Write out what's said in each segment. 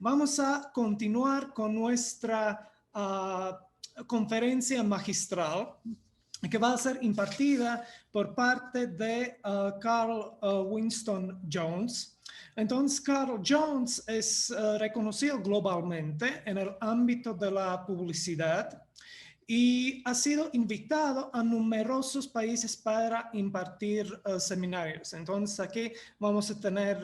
Vamos a continuar con nuestra conferencia magistral que va a ser impartida por parte de Carl Winston Jones. Entonces, Carl Jones es reconocido globalmente en el ámbito de la publicidad y ha sido invitado a numerosos países para impartir seminarios. Entonces, aquí vamos a tener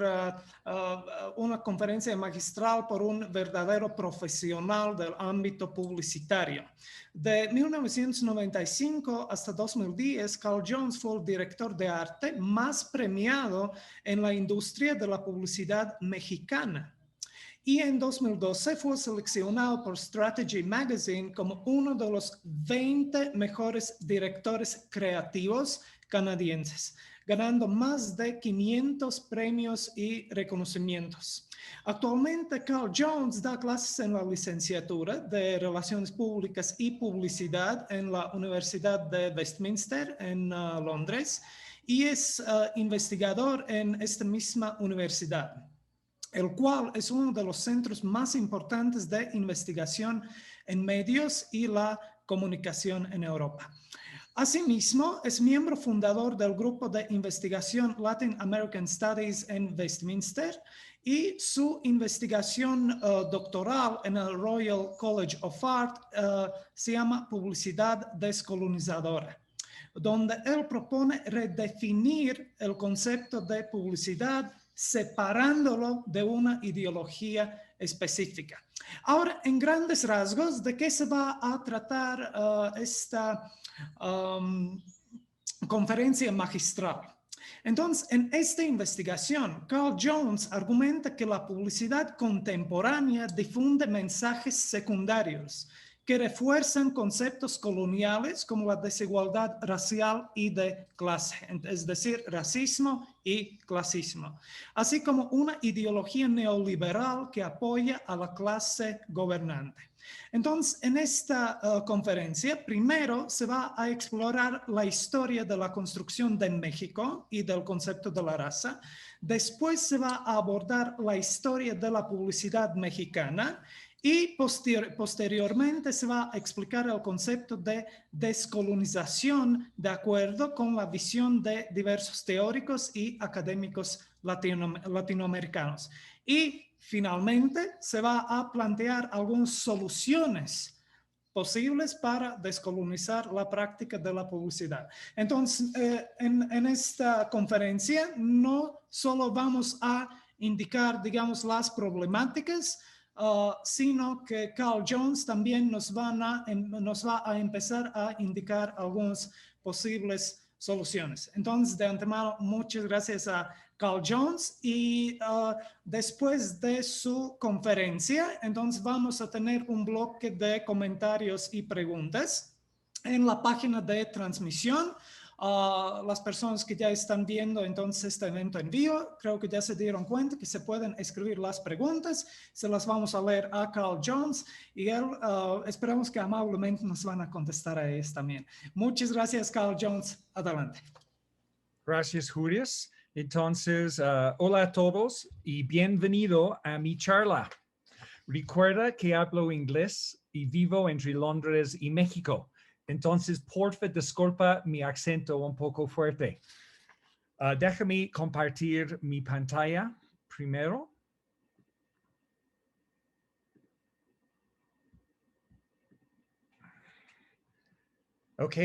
una conferencia magistral por un verdadero profesional del ámbito publicitario. De 1995 hasta 2010, Carl Jones fue el director de arte más premiado en la industria de la publicidad mexicana. Y en 2012 fue seleccionado por Strategy Magazine como uno de los 20 mejores directores creativos canadienses, ganando más de 500 premios y reconocimientos. Actualmente, Carl Jones da clases en la licenciatura de Relaciones Públicas y Publicidad en la Universidad de Westminster en Londres y es investigador en esta misma universidad, el cual es uno de los centros más importantes de investigación en medios y la comunicación en Europa. Asimismo, es miembro fundador del grupo de investigación Latin American Studies en Westminster y su investigación doctoral en el Royal College of Art se llama Publicidad Descolonizadora, donde él propone redefinir el concepto de publicidad separándolo de una ideología específica. Ahora, en grandes rasgos, ¿de qué se va a tratar esta conferencia magistral? Entonces, en esta investigación, Carl Jones argumenta que la publicidad contemporánea difunde mensajes secundarios que refuerzan conceptos coloniales como la desigualdad racial y de clase, es decir, racismo y clasismo, así como una ideología neoliberal que apoya a la clase gobernante. Entonces, en esta conferencia, primero se va a explorar la historia de la construcción de México y del concepto de la raza. Después se va a abordar la historia de la publicidad mexicana y posteriormente se va a explicar el concepto de descolonización de acuerdo con la visión de diversos teóricos y académicos latinoamericanos. Y finalmente se va a plantear algunas soluciones posibles para descolonizar la práctica de la publicidad. Entonces, en esta conferencia no solo vamos a indicar, digamos, las problemáticas, sino que Carl Jones también nos va a empezar a indicar algunas posibles soluciones. Entonces, de antemano, muchas gracias a Carl Jones y después de su conferencia, entonces vamos a tener un bloque de comentarios y preguntas en la página de transmisión. Las personas que ya están viendo entonces este evento en vivo, creo que ya se dieron cuenta que se pueden escribir las preguntas, se las vamos a leer a Carl Jones y él esperamos que amablemente nos van a contestar a ellos también. Muchas gracias, Carl Jones. Adelante. Gracias, Julius. Entonces, hola a todos y bienvenido a mi charla. Recuerda que hablo inglés y vivo entre Londres y México. Entonces, porfa, disculpa mi acento un poco fuerte. Déjame compartir mi pantalla primero. Ok,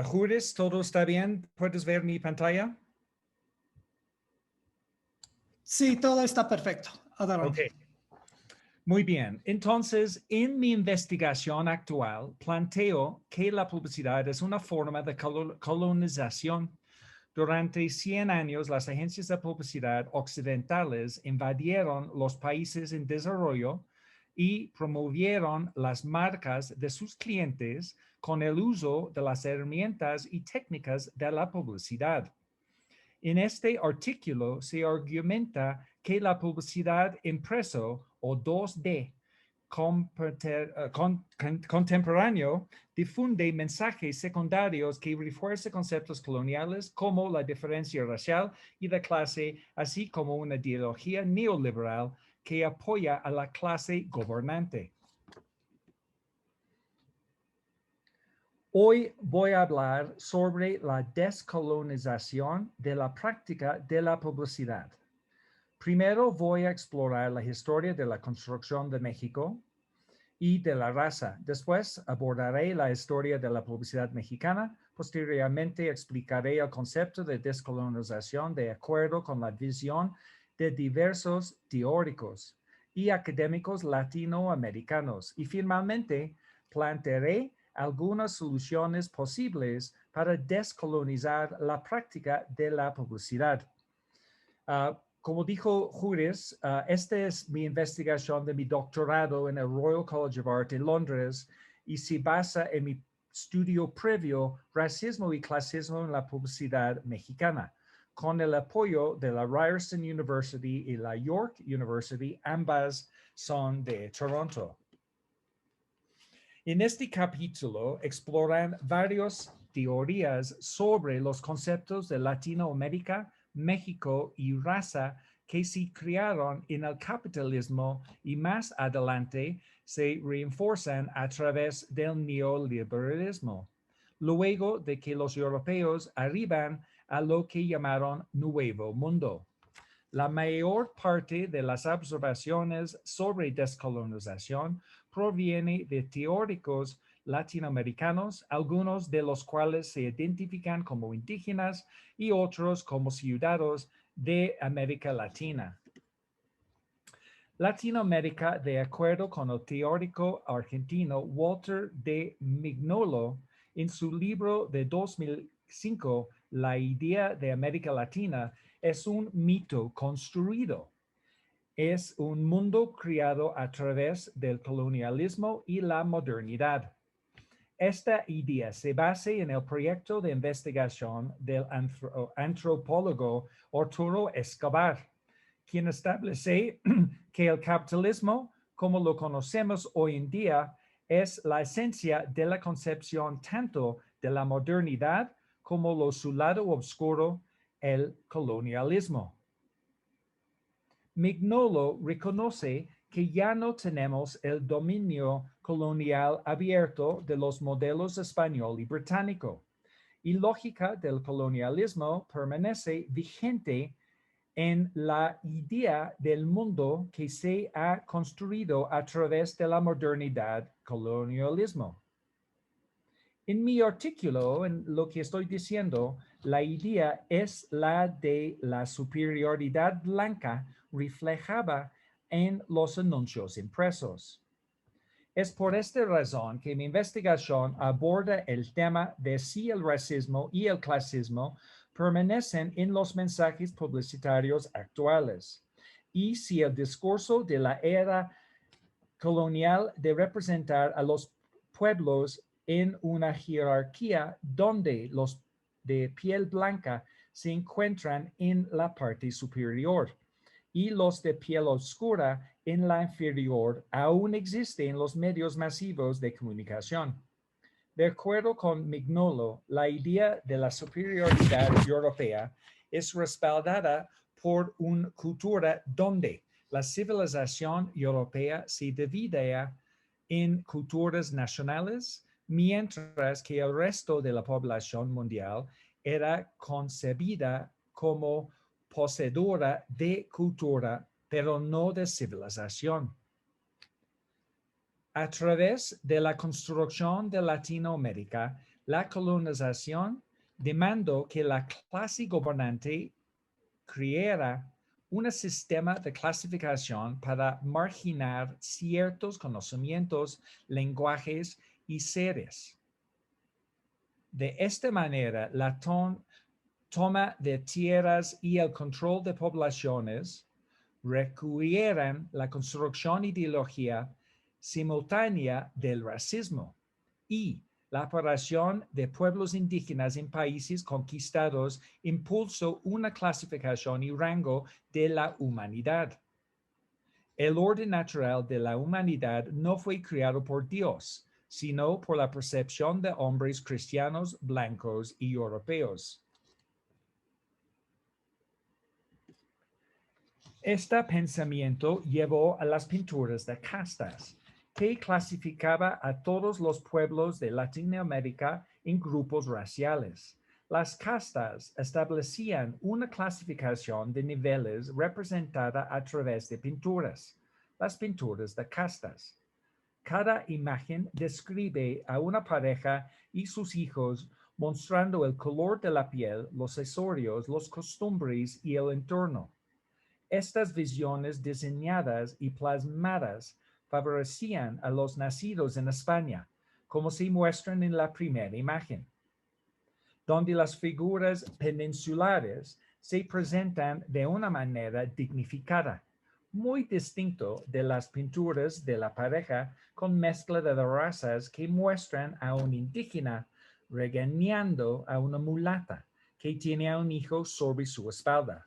Juris, ¿todo está bien? ¿Puedes ver mi pantalla? Sí, todo está perfecto. Adelante. Ok. Muy bien. Entonces, en mi investigación actual, planteo que la publicidad es una forma de colonización. Durante 100 años, las agencias de publicidad occidentales invadieron los países en desarrollo y promovieron las marcas de sus clientes con el uso de las herramientas y técnicas de la publicidad. En este artículo se argumenta que la publicidad impreso o 2D contemporáneo difunde mensajes secundarios que refuerzan conceptos coloniales como la diferencia racial y de clase, así como una ideología neoliberal que apoya a la clase gobernante. Hoy voy a hablar sobre la descolonización de la práctica de la publicidad. Primero voy a explorar la historia de la construcción de México y de la raza. Después abordaré la historia de la publicidad mexicana. Posteriormente explicaré el concepto de descolonización de acuerdo con la visión de diversos teóricos y académicos latinoamericanos. Y finalmente plantearé algunas soluciones posibles para descolonizar la práctica de la publicidad. Como dijo Juris, esta es mi investigación de mi doctorado en el Royal College of Art en Londres y se basa en mi estudio previo, Racismo y Clasismo en la Publicidad Mexicana, con el apoyo de la Ryerson University y la York University, ambas son de Toronto. En este capítulo exploran varias teorías sobre los conceptos de Latinoamérica, México y raza que se crearon en el capitalismo y más adelante se refuerzan a través del neoliberalismo, luego de que los europeos arriban a lo que llamaron Nuevo Mundo. La mayor parte de las observaciones sobre descolonización proviene de teóricos latinoamericanos, algunos de los cuales se identifican como indígenas y otros como ciudadanos de América Latina. Latinoamérica, de acuerdo con el teórico argentino Walter de Mignolo, en su libro de 2005, La idea de América Latina, es un mito construido. Es un mundo creado a través del colonialismo y la modernidad. Esta idea se basa en el proyecto de investigación del antropólogo Arturo Escobar, quien establece que el capitalismo, como lo conocemos hoy en día, es la esencia de la concepción tanto de la modernidad como su lado oscuro, el colonialismo. Mignolo reconoce que ya no tenemos el dominio colonial abierto de los modelos español y británico, y lógica del colonialismo permanece vigente en la idea del mundo que se ha construido a través de la modernidad colonialismo. En mi artículo, en lo que estoy diciendo, la idea es la de la superioridad blanca reflejada en los anuncios impresos. Es por esta razón que mi investigación aborda el tema de si el racismo y el clasismo permanecen en los mensajes publicitarios actuales y si el discurso de la era colonial de representar a los pueblos en una jerarquía donde los de piel blanca se encuentran en la parte superior y los de piel oscura en la inferior aún existen en los medios masivos de comunicación. De acuerdo con Mignolo, la idea de la superioridad europea es respaldada por una cultura donde la civilización europea se divide en culturas nacionales, mientras que el resto de la población mundial era concebida como poseedora de cultura, pero no de civilización. A través de la construcción de Latinoamérica, la colonización demandó que la clase gobernante creara un sistema de clasificación para marginar ciertos conocimientos, lenguajes y seres. De esta manera, la toma de tierras y el control de poblaciones requirieran la construcción ideología simultánea del racismo y la aparición de pueblos indígenas en países conquistados impulsó una clasificación y rango de la humanidad. El orden natural de la humanidad no fue creado por Dios, sino por la percepción de hombres cristianos, blancos y europeos. Este pensamiento llevó a las pinturas de castas, que clasificaba a todos los pueblos de Latinoamérica en grupos raciales. Las castas establecían una clasificación de niveles representada a través de pinturas, las pinturas de castas. Cada imagen describe a una pareja y sus hijos mostrando el color de la piel, los accesorios, los costumbres y el entorno. Estas visiones diseñadas y plasmadas favorecían a los nacidos en España, como se muestran en la primera imagen, donde las figuras peninsulares se presentan de una manera dignificada, muy distinto de las pinturas de la pareja con mezcla de razas que muestran a un indígena regañando a una mulata que tiene a un hijo sobre su espalda.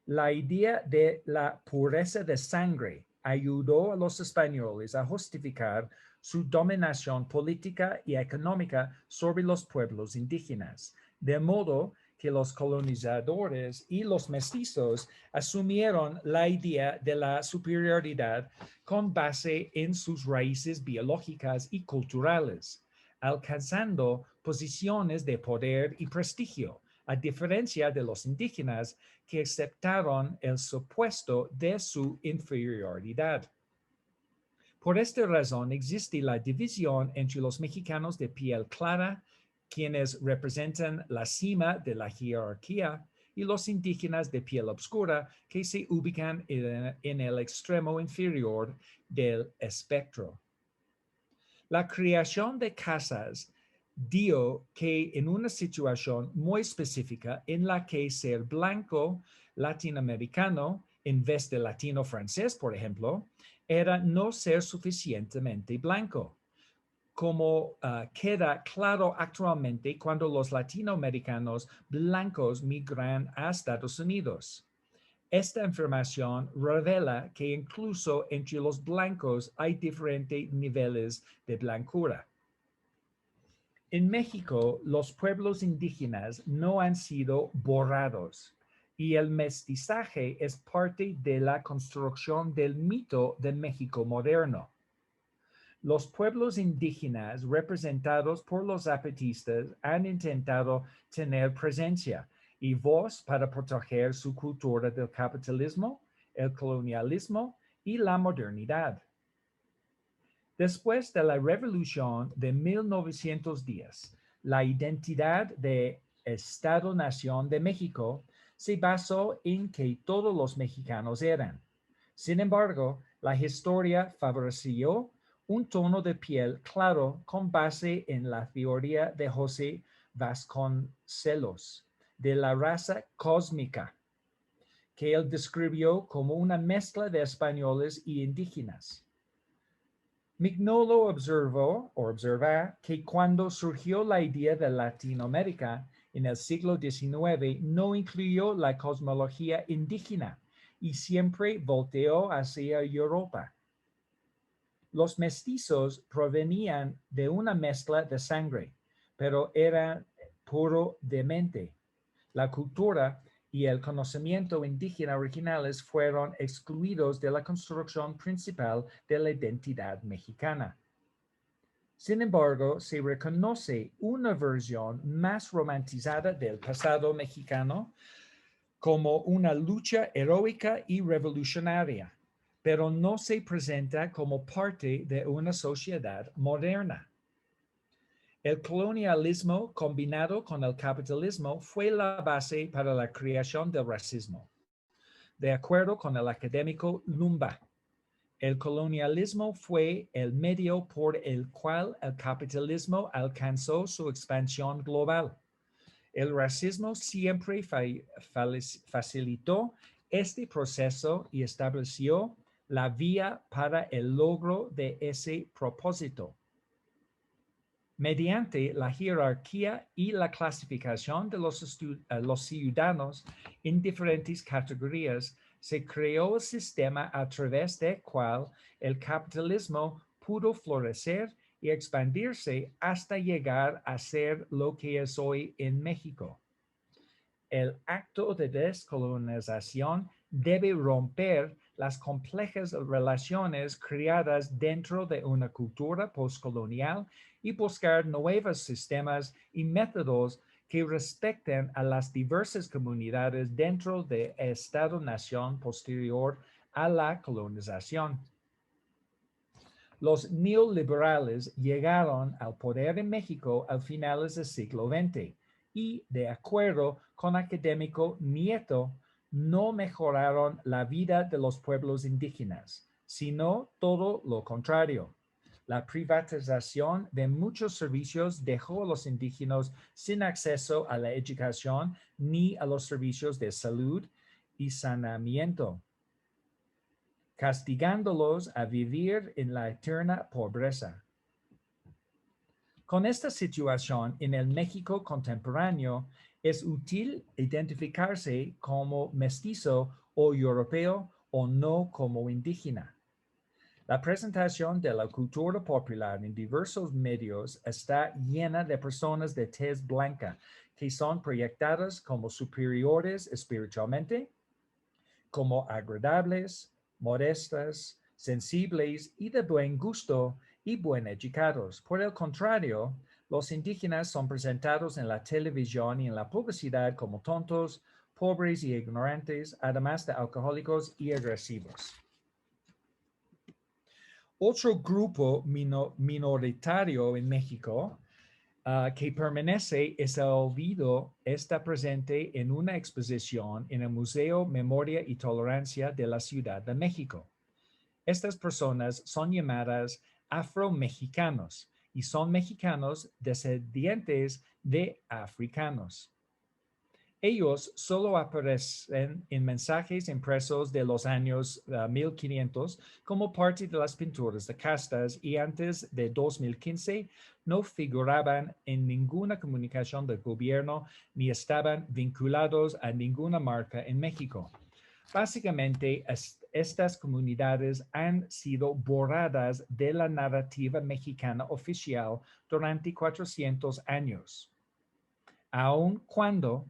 La idea de la pureza de sangre ayudó a los españoles a justificar su dominación política y económica sobre los pueblos indígenas, de modo que los colonizadores y los mestizos asumieron la idea de la superioridad con base en sus raíces biológicas y culturales, alcanzando posiciones de poder y prestigio, a diferencia de los indígenas que aceptaron el supuesto de su inferioridad. Por esta razón existe la división entre los mexicanos de piel clara, quienes representan la cima de la jerarquía, y los indígenas de piel oscura, que se ubican en el extremo inferior del espectro. La creación de casas dio que en una situación muy específica en la que ser blanco latinoamericano en vez de latino francés, por ejemplo, era no ser suficientemente blanco, como queda claro actualmente cuando los latinoamericanos blancos migran a Estados Unidos. Esta información revela que incluso entre los blancos hay diferentes niveles de blancura. En México, los pueblos indígenas no han sido borrados y el mestizaje es parte de la construcción del mito de México moderno. Los pueblos indígenas representados por los zapatistas han intentado tener presencia y voz para proteger su cultura del capitalismo, el colonialismo y la modernidad. Después de la Revolución de 1910, la identidad de Estado-Nación de México se basó en que todos los mexicanos eran. Sin embargo, la historia favoreció un tono de piel claro con base en la teoría de José Vasconcelos de la raza cósmica, que él describió como una mezcla de españoles y indígenas. Mignolo observa que cuando surgió la idea de Latinoamérica en el siglo XIX no incluyó la cosmología indígena y siempre volteó hacia Europa. Los mestizos provenían de una mezcla de sangre, pero eran puro de mente. La cultura y el conocimiento indígena originales fueron excluidos de la construcción principal de la identidad mexicana. Sin embargo, se reconoce una versión más romantizada del pasado mexicano como una lucha heroica y revolucionaria, pero no se presenta como parte de una sociedad moderna. El colonialismo combinado con el capitalismo fue la base para la creación del racismo. De acuerdo con el académico Lumba, el colonialismo fue el medio por el cual el capitalismo alcanzó su expansión global. El racismo siempre facilitó este proceso y estableció la vía para el logro de ese propósito. Mediante la jerarquía y la clasificación de los ciudadanos en diferentes categorías, se creó el sistema a través del cual el capitalismo pudo florecer y expandirse hasta llegar a ser lo que es hoy en México. El acto de descolonización debe romper las complejas relaciones creadas dentro de una cultura postcolonial y buscar nuevos sistemas y métodos que respeten a las diversas comunidades dentro del Estado-nación posterior a la colonización. Los neoliberales llegaron al poder en México a finales del siglo XX y, de acuerdo con académico Nieto, no mejoraron la vida de los pueblos indígenas, sino todo lo contrario. La privatización de muchos servicios dejó a los indígenas sin acceso a la educación ni a los servicios de salud y saneamiento, castigándolos a vivir en la eterna pobreza. Con esta situación en el México contemporáneo, es útil identificarse como mestizo o europeo o no como indígena. La presentación de la cultura popular en diversos medios está llena de personas de tez blanca que son proyectadas como superiores espiritualmente, como agradables, modestas, sensibles y de buen gusto y buen educados. Por el contrario, los indígenas son presentados en la televisión y en la publicidad como tontos, pobres y ignorantes, además de alcohólicos y agresivos. Otro grupo minoritario en México que permanece es el olvido está presente en una exposición en el Museo Memoria y Tolerancia de la Ciudad de México. Estas personas son llamadas afromexicanos y son mexicanos descendientes de africanos. Ellos solo aparecen en mensajes impresos de los años 1500 como parte de las pinturas de castas y antes de 2015 no figuraban en ninguna comunicación del gobierno ni estaban vinculados a ninguna marca en México. Básicamente, estas comunidades han sido borradas de la narrativa mexicana oficial durante 400 años, aun cuando,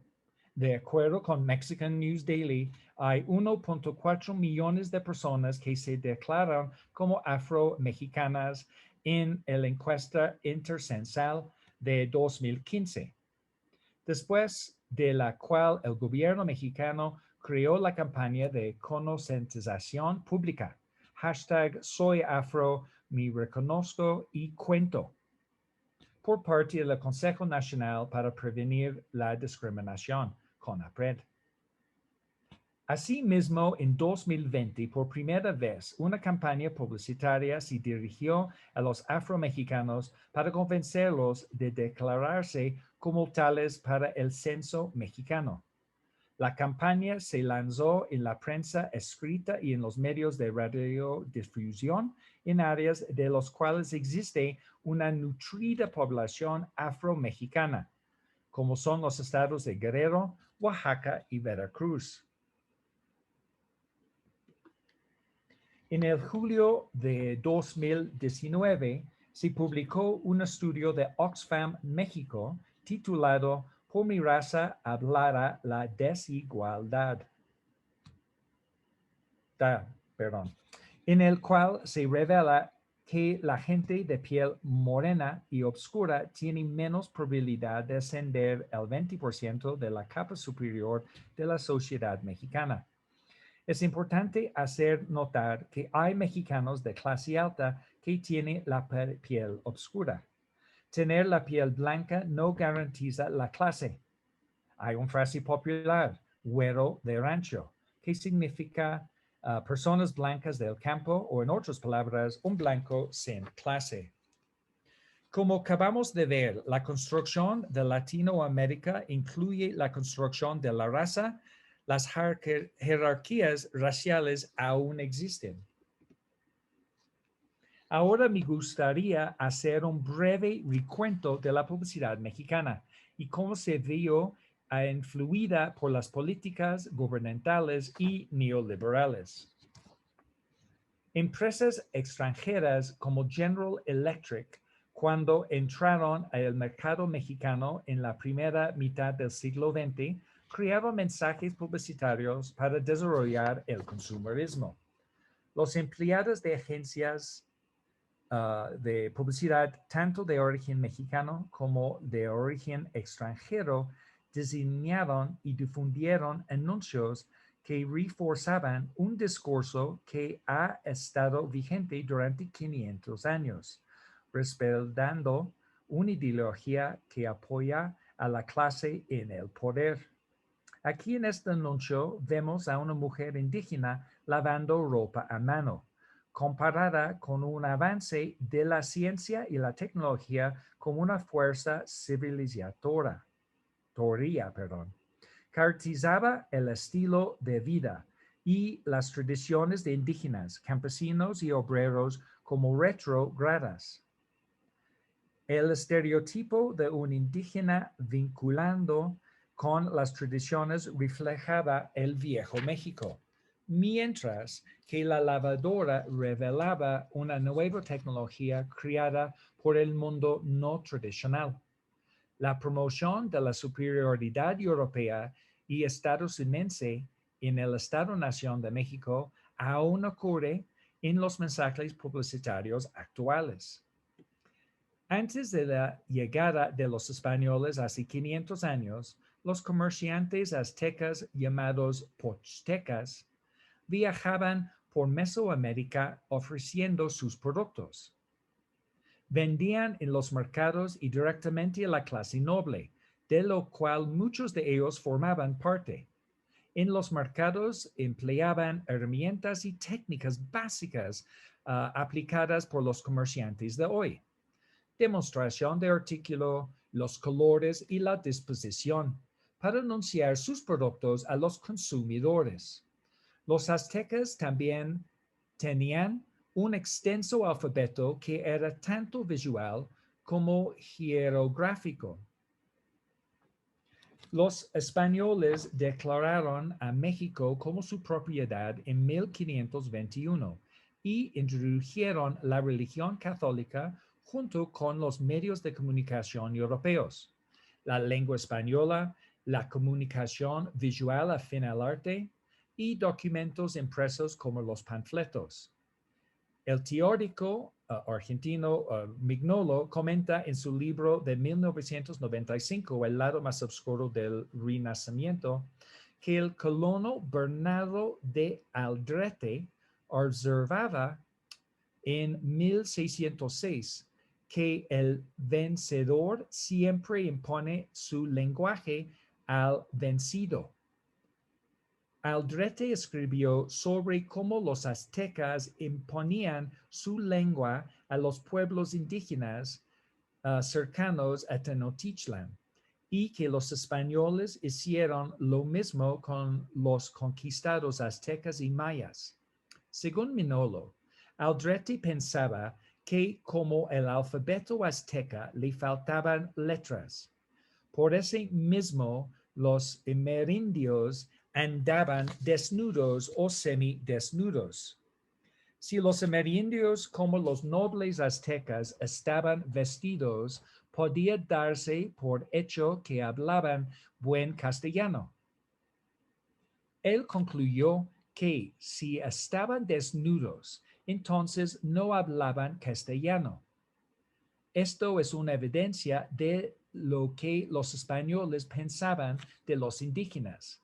de acuerdo con Mexican News Daily, hay 1.4 millones de personas que se declaran como afro-mexicanas en la encuesta intercensal de 2015, después de la cual el gobierno mexicano creó la campaña de concientización pública, #SoyAfro, me reconozco y cuento, por parte del Consejo Nacional para Prevenir la Discriminación, CONAPRED. Asimismo, en 2020, por primera vez, una campaña publicitaria se dirigió a los afromexicanos para convencerlos de declararse como tales para el censo mexicano. La campaña se lanzó en la prensa escrita y en los medios de radiodifusión en áreas de los cuales existe una nutrida población afromexicana, como son los estados de Guerrero, Oaxaca y Veracruz. En el julio de 2019 se publicó un estudio de Oxfam México titulado "Por mi raza hablara la desigualdad", en el cual se revela que la gente de piel morena y oscura tiene menos probabilidad de ascender el 20% de la capa superior de la sociedad mexicana. Es importante hacer notar que hay mexicanos de clase alta que tienen la piel oscura. Tener la piel blanca no garantiza la clase. Hay una frase popular, güero de rancho, que significa personas blancas del campo o, en otras palabras, un blanco sin clase. Como acabamos de ver, la construcción de Latinoamérica incluye la construcción de la raza. Las jerarquías raciales aún existen. Ahora me gustaría hacer un breve recuento de la publicidad mexicana y cómo se vio influida por las políticas gubernamentales y neoliberales. Empresas extranjeras como General Electric, cuando entraron al mercado mexicano en la primera mitad del siglo XX, crearon mensajes publicitarios para desarrollar el consumerismo. Los empleados de agencias de publicidad, tanto de origen mexicano como de origen extranjero, diseñaron y difundieron anuncios que reforzaban un discurso que ha estado vigente durante 500 años, respaldando una ideología que apoya a la clase en el poder. Aquí en este anuncio vemos a una mujer indígena lavando ropa a mano, comparada con un avance de la ciencia y la tecnología como una fuerza civilizadora. Caracterizaba el estilo de vida y las tradiciones de indígenas, campesinos y obreros como retrógradas. El estereotipo de un indígena vinculando con las tradiciones reflejaba el viejo México, mientras que la lavadora revelaba una nueva tecnología creada por el mundo no tradicional. La promoción de la superioridad europea y estadounidense en el Estado-Nación de México aún ocurre en los mensajes publicitarios actuales. Antes de la llegada de los españoles hace 500 años, los comerciantes aztecas llamados pochtecas viajaban por Mesoamérica ofreciendo sus productos. Vendían en los mercados y directamente a la clase noble, de lo cual muchos de ellos formaban parte. En los mercados empleaban herramientas y técnicas básicas aplicadas por los comerciantes de hoy. Demostración de artículo, los colores y la disposición para anunciar sus productos a los consumidores. Los aztecas también tenían un extenso alfabeto que era tanto visual como hierográfico. Los españoles declararon a México como su propiedad en 1521 y introdujeron la religión católica junto con los medios de comunicación europeos, la lengua española, la comunicación visual afín al arte y documentos impresos como los panfletos. El teórico argentino Mignolo comenta en su libro de 1995, El lado más oscuro del Renacimiento, que el colono Bernardo de Aldrete observaba en 1606 que el vencedor siempre impone su lenguaje al vencido. Aldrete escribió sobre cómo los aztecas imponían su lengua a los pueblos indígenas cercanos a Tenochtitlan y que los españoles hicieron lo mismo con los conquistados aztecas y mayas. Según Mignolo, Aldrete pensaba que como el alfabeto azteca le faltaban letras. Por eso mismo los amerindios andaban desnudos o semidesnudos. Si los amerindios como los nobles aztecas estaban vestidos, podía darse por hecho que hablaban buen castellano. Él concluyó que si estaban desnudos, entonces no hablaban castellano. Esto es una evidencia de lo que los españoles pensaban de los indígenas.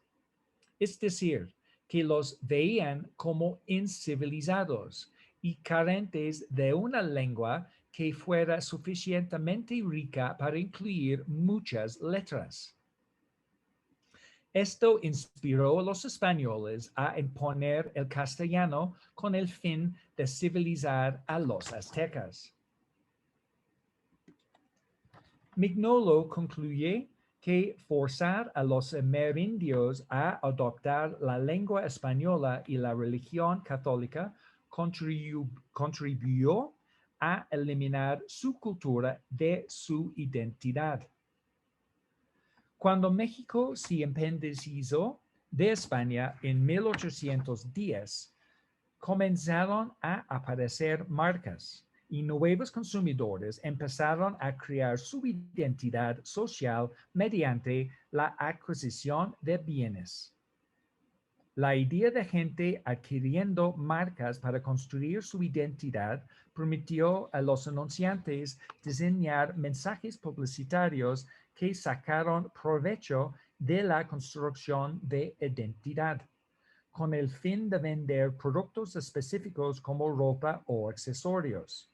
Es decir, que los veían como incivilizados y carentes de una lengua que fuera suficientemente rica para incluir muchas letras. Esto inspiró a los españoles a imponer el castellano con el fin de civilizar a los aztecas. Mignolo concluye que forzar a los amerindios a adoptar la lengua española y la religión católica contribuyó a eliminar su cultura de su identidad. Cuando México se independizó de España en 1810, comenzaron a aparecer marcas y nuevos consumidores empezaron a crear su identidad social mediante la adquisición de bienes. La idea de gente adquiriendo marcas para construir su identidad permitió a los anunciantes diseñar mensajes publicitarios que sacaron provecho de la construcción de identidad, con el fin de vender productos específicos como ropa o accesorios.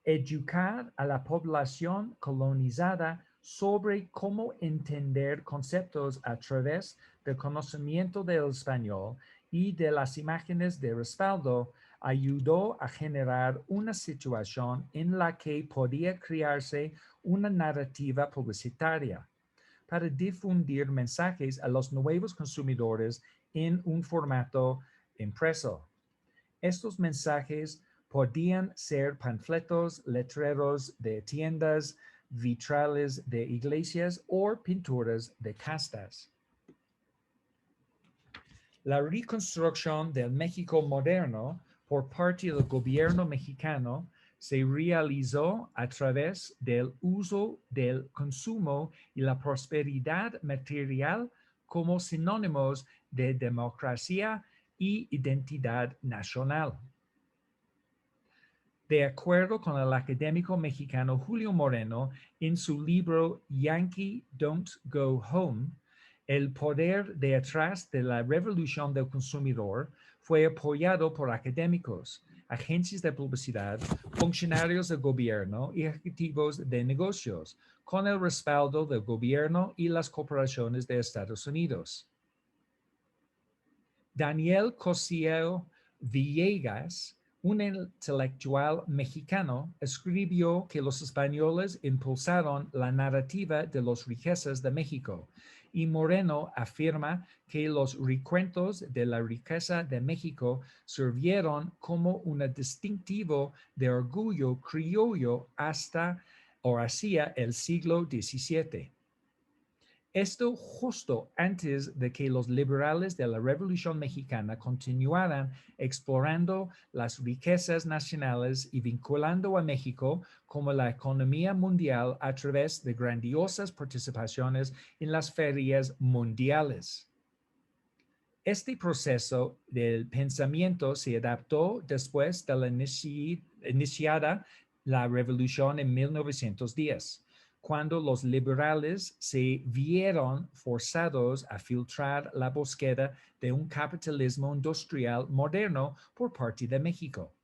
Educar a la población colonizada sobre cómo entender conceptos a través del conocimiento del español y de las imágenes de respaldo ayudó a generar una situación en la que podía crearse una narrativa publicitaria para difundir mensajes a los nuevos consumidores en un formato impreso. Estos mensajes podían ser panfletos, letreros de tiendas, vitrales de iglesias o pinturas de castas. La reconstrucción del México moderno por parte del gobierno mexicano se realizó a través del uso del consumo y la prosperidad material como sinónimos de democracia y identidad nacional. De acuerdo con el académico mexicano Julio Moreno, en su libro Yankee Don't Go Home, el poder detrás de la revolución del consumidor fue apoyado por académicos, agencias de publicidad, funcionarios del gobierno y ejecutivos de negocios, con el respaldo del gobierno y las corporaciones de Estados Unidos. Daniel Cosío Villegas, un intelectual mexicano, escribió que los españoles impulsaron la narrativa de las riquezas de México, y Moreno afirma que los recuentos de la riqueza de México sirvieron como un distintivo de orgullo criollo hasta o hacia el siglo XVII. Esto justo antes de que los liberales de la Revolución Mexicana continuaran explorando las riquezas nacionales y vinculando a México como la economía mundial a través de grandiosas participaciones en las ferias mundiales. Este proceso del pensamiento se adaptó después de la iniciada la Revolución en 1910. Cuando los liberales se vieron forzados a filtrar la búsqueda de un capitalismo industrial moderno por parte de México,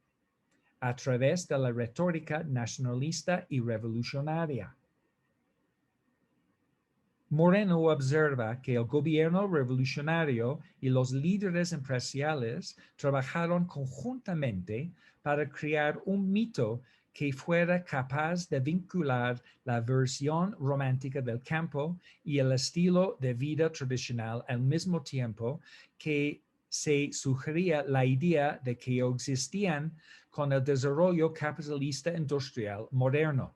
a través de la retórica nacionalista y revolucionaria. Moreno observa que el gobierno revolucionario y los líderes empresariales trabajaron conjuntamente para crear un mito que fuera capaz de vincular la versión romántica del campo y el estilo de vida tradicional al mismo tiempo que se sugería la idea de que existían con el desarrollo capitalista industrial moderno.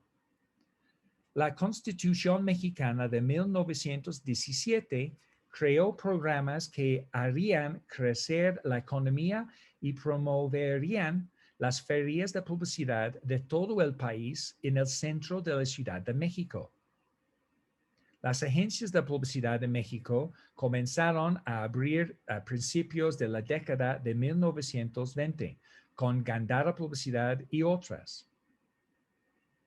La Constitución Mexicana de 1917 creó programas que harían crecer la economía y promoverían las ferias de publicidad de todo el país en el centro de la Ciudad de México. Las agencias de publicidad de México comenzaron a abrir a principios de la década de 1920 con Gandara Publicidad y otras.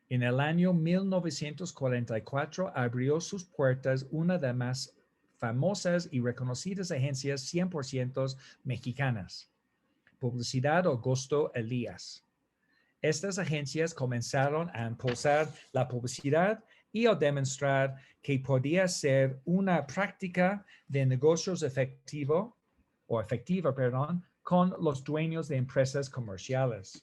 En el año 1944 abrió sus puertas una de las más famosas y reconocidas agencias 100% mexicanas, Publicidad Augusto Elías. Estas agencias comenzaron a impulsar la publicidad y a demostrar que podía ser una práctica de negocios efectiva, con los dueños de empresas comerciales.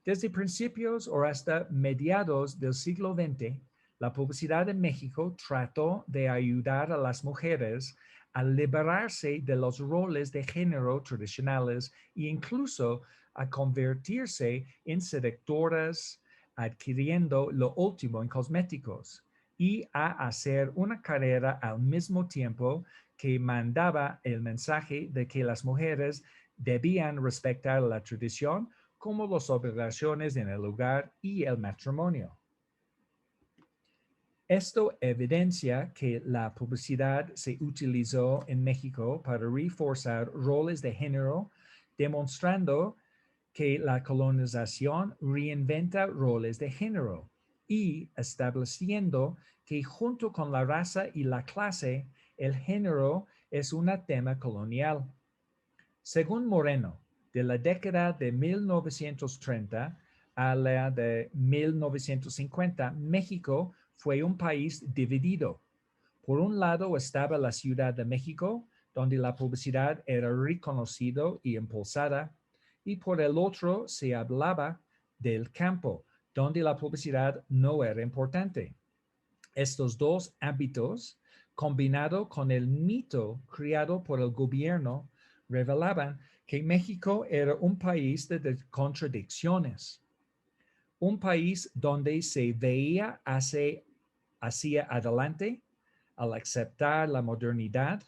Desde principios o hasta mediados del siglo XX, la publicidad en México trató de ayudar a las mujeres a liberarse de los roles de género tradicionales e incluso a convertirse en seductoras, adquiriendo lo último en cosméticos y a hacer una carrera al mismo tiempo que mandaba el mensaje de que las mujeres debían respetar la tradición como las obligaciones en el hogar y el matrimonio. Esto evidencia que la publicidad se utilizó en México para reforzar roles de género, demostrando que la colonización reinventa roles de género y estableciendo que junto con la raza y la clase, el género es un tema colonial. Según Moreno, de la década de 1930 a la de 1950, México fue un país dividido. Por un lado estaba la Ciudad de México, donde la publicidad era reconocida y impulsada, y por el otro se hablaba del campo, donde la publicidad no era importante. Estos dos ámbitos, combinado con el mito creado por el gobierno, revelaban que México era un país de contradicciones, un país donde se veía hacia adelante al aceptar la modernidad,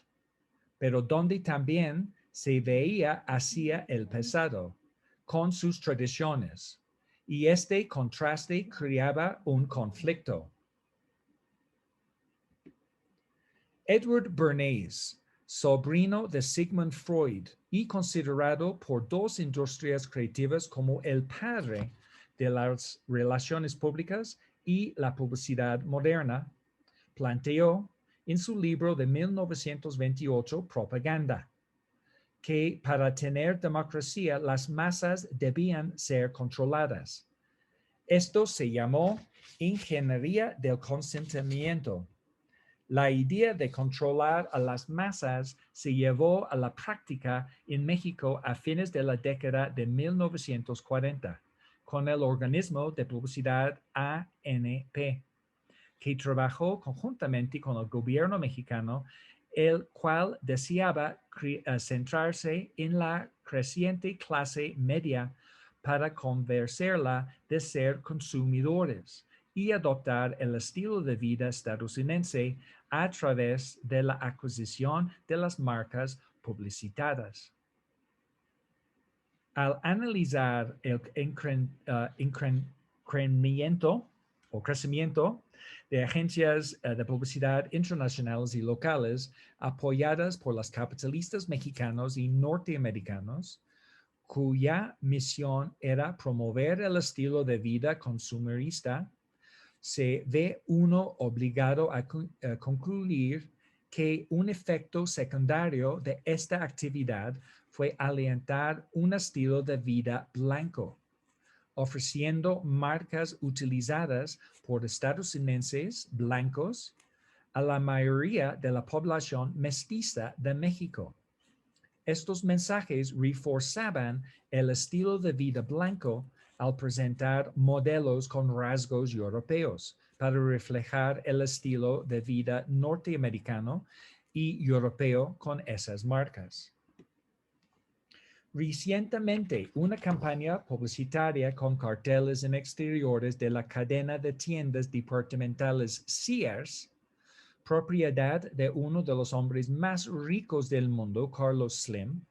pero donde también se veía hacia el pasado con sus tradiciones, y este contraste creaba un conflicto. Edward Bernays, sobrino de Sigmund Freud y considerado por dos industrias creativas como el padre de las relaciones públicas y la publicidad moderna, planteó en su libro de 1928, Propaganda, que para tener democracia las masas debían ser controladas. Esto se llamó ingeniería del consentimiento. La idea de controlar a las masas se llevó a la práctica en México a fines de la década de 1940 con el organismo de publicidad ANP, que trabajó conjuntamente con el gobierno mexicano, el cual deseaba centrarse en la creciente clase media para convencerla de ser consumidores y adoptar el estilo de vida estadounidense a través de la adquisición de las marcas publicitadas. Al analizar el incremento o crecimiento de agencias de publicidad internacionales y locales apoyadas por los capitalistas mexicanos y norteamericanos, cuya misión era promover el estilo de vida consumista, se ve uno obligado a concluir que un efecto secundario de esta actividad fue alentar un estilo de vida blanco, ofreciendo marcas utilizadas por estadounidenses blancos a la mayoría de la población mestiza de México. Estos mensajes reforzaban el estilo de vida blanco al presentar modelos con rasgos europeos para reflejar el estilo de vida norteamericano y europeo con esas marcas. Recientemente, una campaña publicitaria con carteles en exteriores de la cadena de tiendas departamentales Sears, propiedad de uno de los hombres más ricos del mundo, Carlos Slim,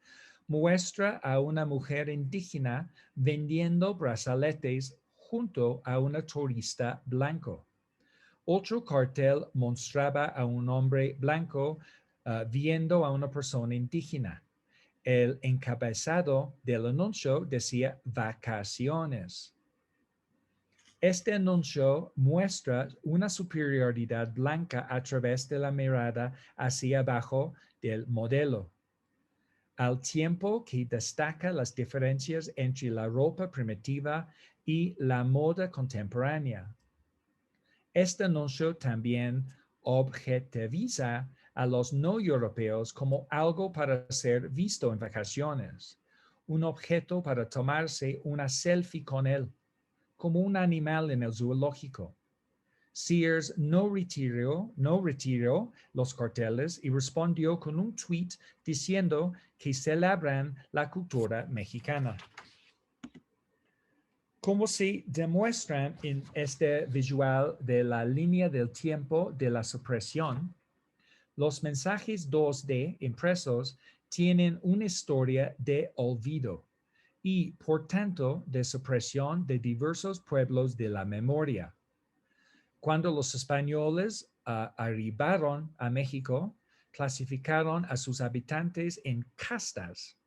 muestra a una mujer indígena vendiendo brazaletes junto a una turista blanco. Otro cartel mostraba a un hombre blanco viendo a una persona indígena. El encabezado del anuncio decía vacaciones. Este anuncio muestra una superioridad blanca a través de la mirada hacia abajo del modelo, al tiempo que destaca las diferencias entre la ropa primitiva y la moda contemporánea. Este anuncio también objetiviza a los no europeos como algo para ser visto en vacaciones, un objeto para tomarse una selfie con él, como un animal en el zoológico. Sears no retiró los carteles y respondió con un tweet diciendo que celebran la cultura mexicana. Como se demuestra en este visual de la línea del tiempo de la supresión, los mensajes 2D impresos tienen una historia de olvido y, por tanto, de supresión de diversos pueblos de la memoria. Cuando los españoles arribaron a México, clasificaron a sus habitantes en castas.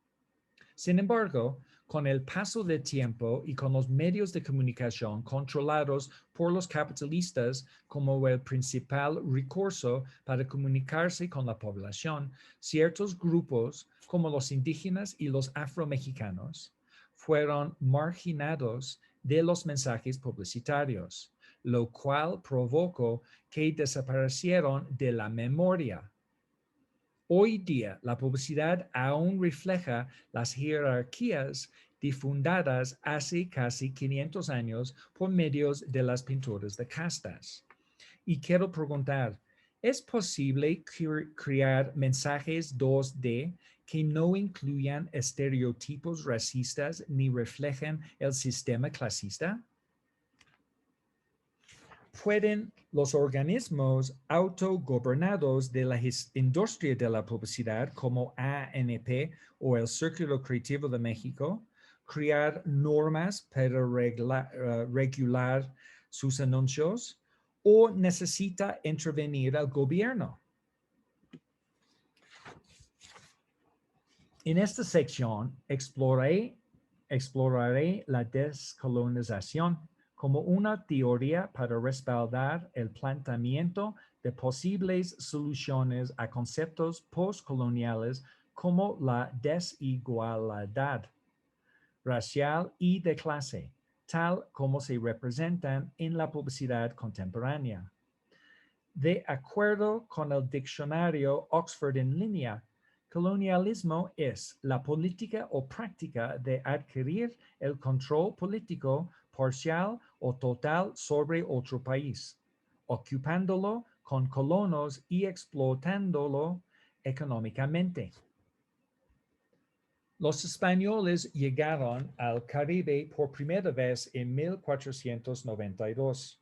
Sin embargo, con el paso del tiempo y con los medios de comunicación controlados por los capitalistas como el principal recurso para comunicarse con la población, ciertos grupos, como los indígenas y los afromexicanos, fueron marginados de los mensajes publicitarios, lo cual provocó que desaparecieron de la memoria. Hoy día, la publicidad aún refleja las jerarquías difundadas hace casi 500 años por medios de las pinturas de castas. Y quiero preguntar, ¿es posible crear mensajes 2D que no incluyan estereotipos racistas ni reflejen el sistema clasista? ¿Pueden los organismos autogobernados de la industria de la publicidad como ANP o el Círculo Creativo de México crear normas para regular sus anuncios o necesita intervenir el gobierno? En esta sección exploraré la descolonización como una teoría para respaldar el planteamiento de posibles soluciones a conceptos postcoloniales como la desigualdad racial y de clase, tal como se representan en la publicidad contemporánea. De acuerdo con el diccionario Oxford en línea, colonialismo es la política o práctica de adquirir el control político parcial o total sobre otro país, ocupándolo con colonos y explotándolo económicamente. Los españoles llegaron al Caribe por primera vez en 1492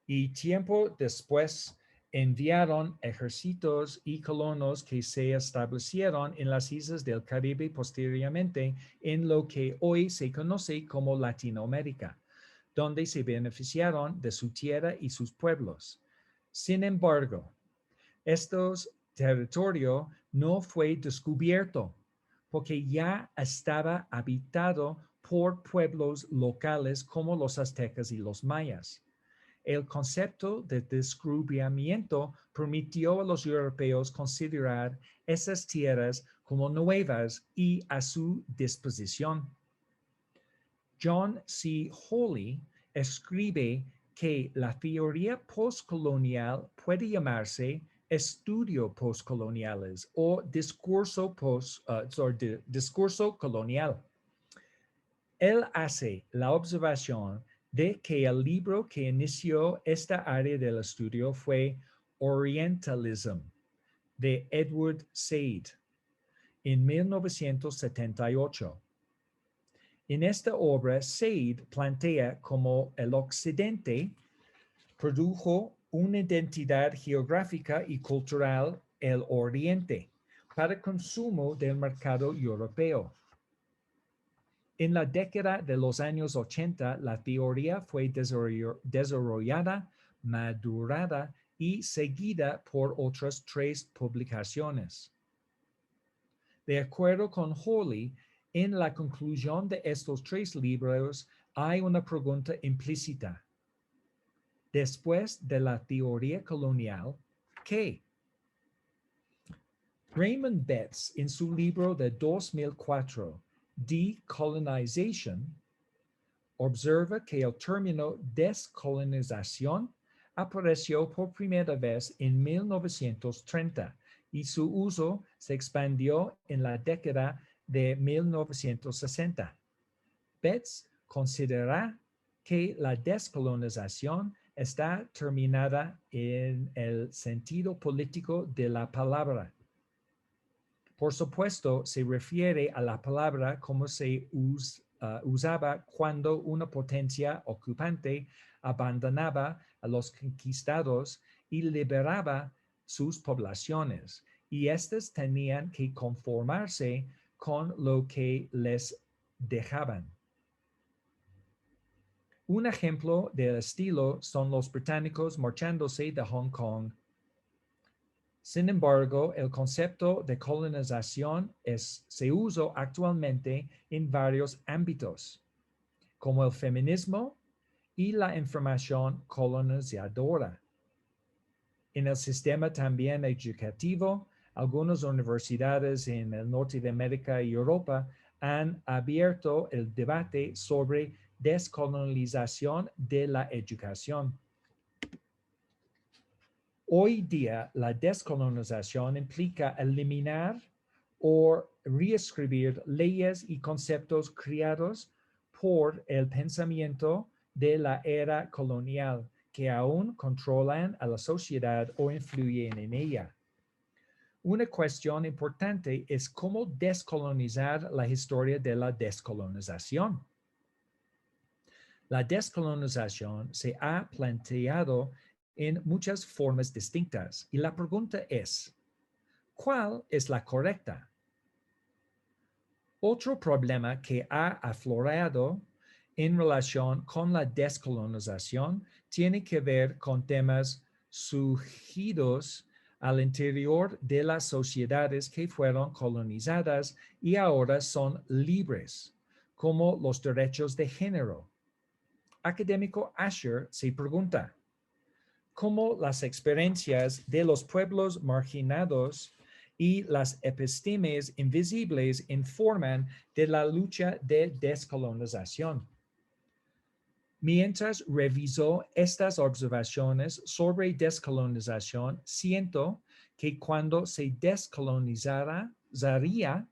y tiempo después enviaron ejércitos y colonos que se establecieron en las islas del Caribe posteriormente en lo que hoy se conoce como Latinoamérica, donde se beneficiaron de su tierra y sus pueblos. Sin embargo, este territorio no fue descubierto porque ya estaba habitado por pueblos locales como los aztecas y los mayas. El concepto de descubrimiento permitió a los europeos considerar esas tierras como nuevas y a su disposición. John C. Hawley escribe que la teoría postcolonial puede llamarse estudio postcoloniales o discurso colonial. Él hace la observación de que el libro que inició esta área del estudio fue Orientalism, de Edward Said, en 1978. En esta obra, Said plantea cómo el Occidente produjo una identidad geográfica y cultural, el Oriente, para consumo del mercado europeo. En la década de los años 80, la teoría fue desarrollada, madurada y seguida por otras 3 publicaciones. De acuerdo con Hawley, en la conclusión de estos 3 libros hay una pregunta implícita. Después de la teoría colonial, ¿qué? Raymond Betts, en su libro de 2004, Decolonization, observa que el término descolonización apareció por primera vez en 1930 y su uso se expandió en la década de 1960. Betts considera que la descolonización está terminada en el sentido político de la palabra. Por supuesto, se refiere a la palabra como se usaba cuando una potencia ocupante abandonaba a los conquistados y liberaba sus poblaciones, y éstas tenían que conformarse con lo que les dejaban. Un ejemplo del estilo son los británicos marchándose de Hong Kong. Sin embargo, el concepto de colonización se usa actualmente en varios ámbitos, como el feminismo y la información colonizadora. En el sistema también educativo, algunas universidades en el norte de América y Europa han abierto el debate sobre descolonización de la educación. Hoy día, la descolonización implica eliminar o reescribir leyes y conceptos creados por el pensamiento de la era colonial que aún controlan a la sociedad o influyen en ella. Una cuestión importante es cómo descolonizar la historia de la descolonización. La descolonización se ha planteado en muchas formas distintas y la pregunta es, ¿cuál es la correcta? Otro problema que ha aflorado en relación con la descolonización tiene que ver con temas surgidos al interior de las sociedades que fueron colonizadas y ahora son libres, como los derechos de género. Académico Asher se pregunta, ¿cómo las experiencias de los pueblos marginados y las epistemes invisibles informan de la lucha de descolonización? Mientras revisó estas observaciones sobre descolonización, siento que cuando se descolonizaría,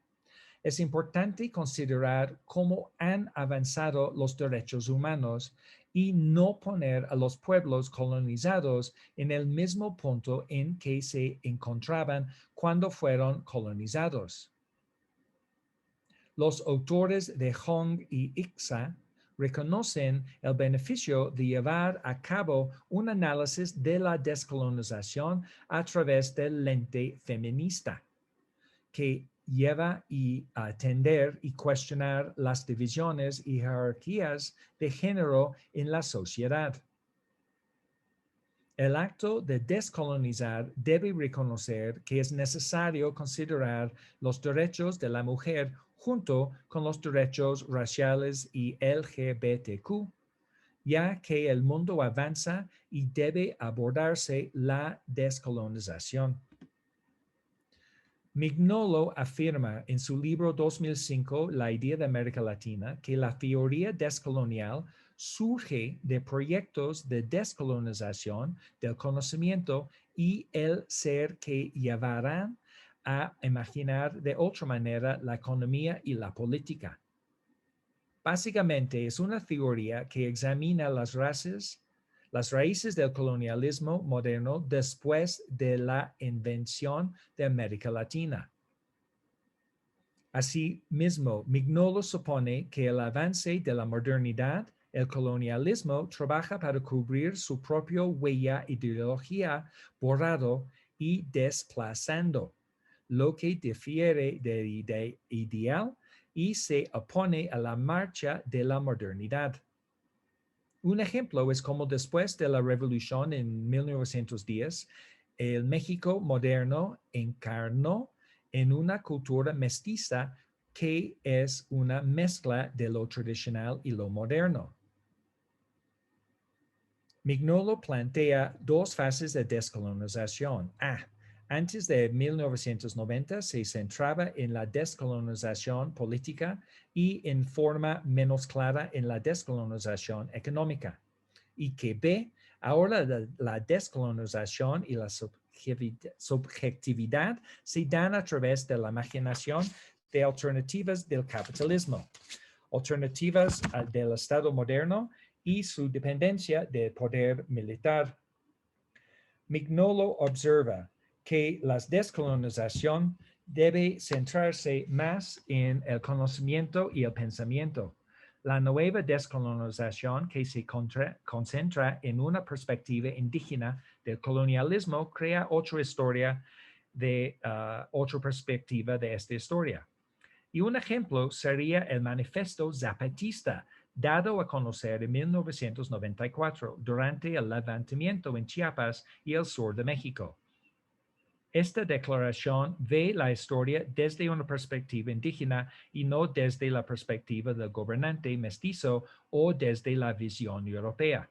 es importante considerar cómo han avanzado los derechos humanos y no poner a los pueblos colonizados en el mismo punto en que se encontraban cuando fueron colonizados. Los autores de Hong y Ixa reconocen el beneficio de llevar a cabo un análisis de la descolonización a través del lente feminista, que lleva a atender y cuestionar las divisiones y jerarquías de género en la sociedad. El acto de descolonizar debe reconocer que es necesario considerar los derechos de la mujer junto con los derechos raciales y LGBTQ, ya que el mundo avanza y debe abordarse la descolonización. Mignolo afirma en su libro 2005, La idea de América Latina, que la teoría descolonial surge de proyectos de descolonización del conocimiento y el ser que llevarán a imaginar de otra manera la economía y la política. Básicamente es una teoría que examina las raíces del colonialismo moderno después de la invención de América Latina. Asimismo, Mignolo supone que el avance de la modernidad, el colonialismo trabaja para cubrir su propia huella ideología borrado y desplazando, lo que difiere del ideal y se opone a la marcha de la modernidad. Un ejemplo es como después de la revolución en 1910, el México moderno encarnó en una cultura mestiza que es una mezcla de lo tradicional y lo moderno. Mignolo plantea dos fases de descolonización. Antes de 1990 se centraba en la descolonización política y en forma menos clara en la descolonización económica. Y que B, ahora la descolonización y la subjetividad se dan a través de la imaginación de alternativas del capitalismo, alternativas del Estado moderno y su dependencia del poder militar. Mignolo observa que la descolonización debe centrarse más en el conocimiento y el pensamiento. La nueva descolonización que se concentra en una perspectiva indígena del colonialismo crea otra historia otra perspectiva de esta historia. Y un ejemplo sería el Manifiesto Zapatista, dado a conocer en 1994 durante el levantamiento en Chiapas y el sur de México. Esta declaración ve la historia desde una perspectiva indígena y no desde la perspectiva del gobernante mestizo o desde la visión europea.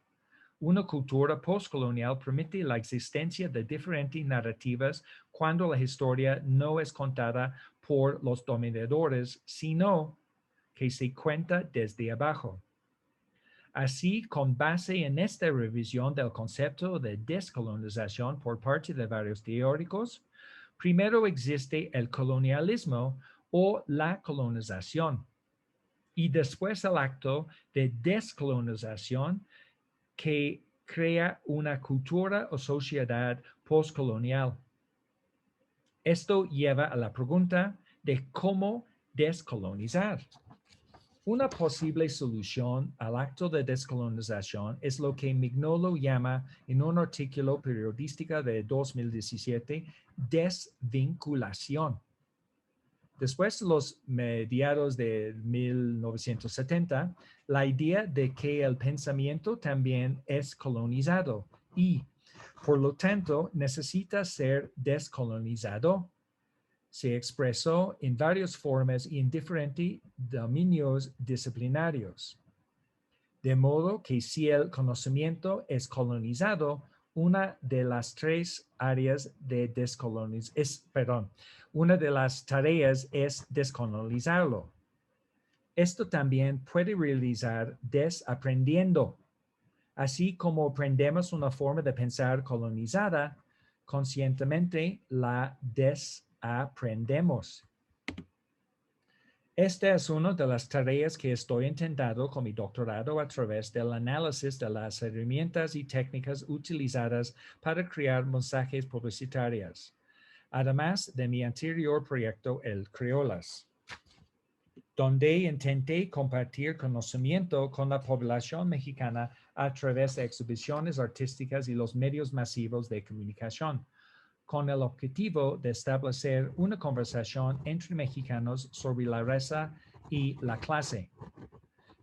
Una cultura postcolonial permite la existencia de diferentes narrativas cuando la historia no es contada por los dominadores, sino que se cuenta desde abajo. Así, con base en esta revisión del concepto de descolonización por parte de varios teóricos, primero existe el colonialismo o la colonización, y después el acto de descolonización que crea una cultura o sociedad postcolonial. Esto lleva a la pregunta de cómo descolonizar. Una posible solución al acto de descolonización es lo que Mignolo llama en un artículo periodístico de 2017 desvinculación. Después de los mediados de 1970, la idea de que el pensamiento también es colonizado y, por lo tanto, necesita ser descolonizado, se expresó en varias formas y en diferentes dominios disciplinarios. De modo que si el conocimiento es colonizado, una de las tres áreas de una de las tareas es descolonizarlo. Esto también puede realizar desaprendiendo. Así como aprendemos una forma de pensar colonizada, conscientemente la desaprendemos. Esta es una de las tareas que estoy intentando con mi doctorado a través del análisis de las herramientas y técnicas utilizadas para crear mensajes publicitarios, además de mi anterior proyecto, el Criolas, donde intenté compartir conocimiento con la población mexicana a través de exhibiciones artísticas y los medios masivos de comunicación, con el objetivo de establecer una conversación entre mexicanos sobre la raza y la clase.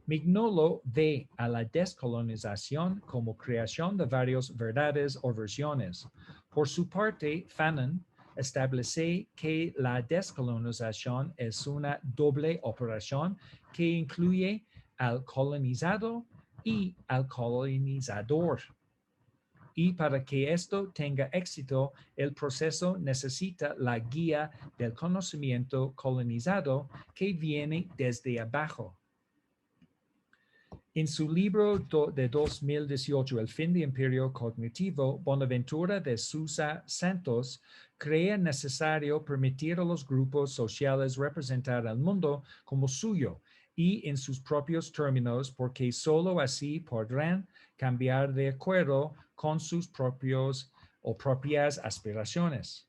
Mignolo ve a la descolonización como creación de varias verdades o versiones. Por su parte, Fanon establece que la descolonización es una doble operación que incluye al colonizado y al colonizador. Y para que esto tenga éxito, el proceso necesita la guía del conocimiento colonizado que viene desde abajo. En su libro de 2018, El fin del imperio cognitivo, Bonaventura de Sousa Santos cree necesario permitir a los grupos sociales representar al mundo como suyo y en sus propios términos, porque solo así podrán cambiar de acuerdo con sus propios o propias aspiraciones.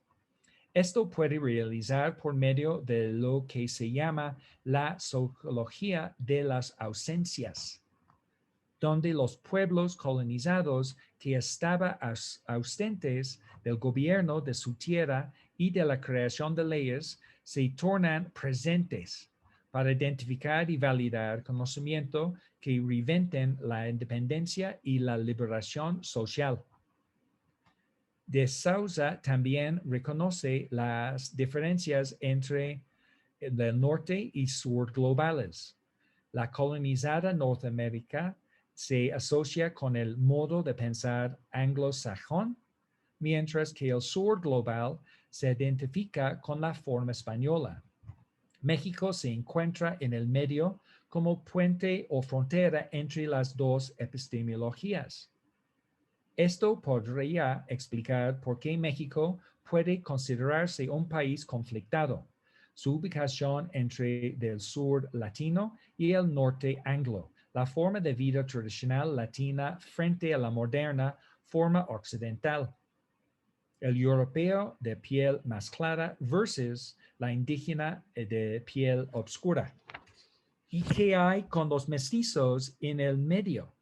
Esto puede realizar por medio de lo que se llama la sociología de las ausencias, donde los pueblos colonizados que estaban ausentes del gobierno de su tierra y de la creación de leyes se tornan presentes para identificar y validar conocimiento que reinventen la independencia y la liberación social. De Sousa también reconoce las diferencias entre el norte y sur globales. La colonizada Norteamérica se asocia con el modo de pensar anglosajón, mientras que el sur global se identifica con la forma española. México se encuentra en el medio como puente o frontera entre las dos epistemologías. Esto podría explicar por qué México puede considerarse un país conflictado. Su ubicación entre el sur latino y el norte anglo, la forma de vida tradicional latina frente a la moderna forma occidental. El europeo de piel más clara versus la indígena de piel oscura. ¿Y qué hay con los mestizos en el medio?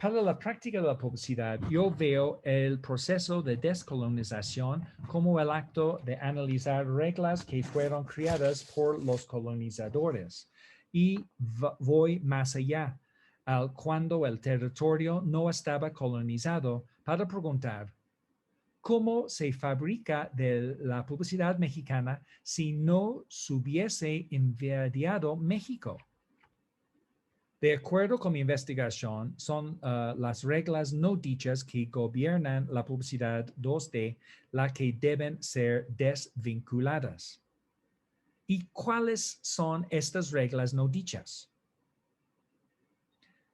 Para la práctica de la publicidad, yo veo el proceso de descolonización como el acto de analizar reglas que fueron creadas por los colonizadores. Y voy más allá, al cuando el territorio no estaba colonizado, para preguntar, ¿cómo se fabrica de la publicidad mexicana si no se hubiese invadido México? De acuerdo con mi investigación, son las reglas no dichas que gobiernan la publicidad 2D las que deben ser desvinculadas. ¿Y cuáles son estas reglas no dichas?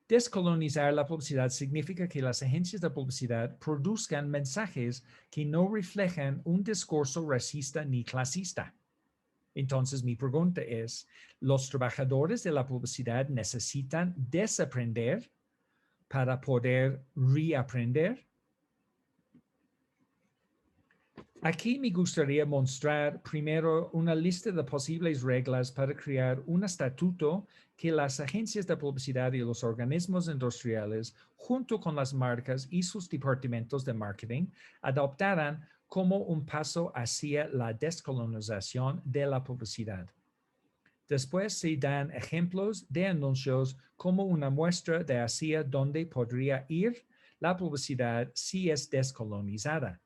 Descolonizar la publicidad significa que las agencias de publicidad produzcan mensajes que no reflejan un discurso racista ni clasista. Entonces, mi pregunta es, ¿los trabajadores de la publicidad necesitan desaprender para poder reaprender? Aquí me gustaría mostrar primero una lista de posibles reglas para crear un estatuto que las agencias de publicidad y los organismos industriales, junto con las marcas y sus departamentos de marketing, adoptaran como un paso hacia la descolonización de la publicidad. Después se dan ejemplos de anuncios como una muestra de hacia dónde podría ir la publicidad si es descolonizada.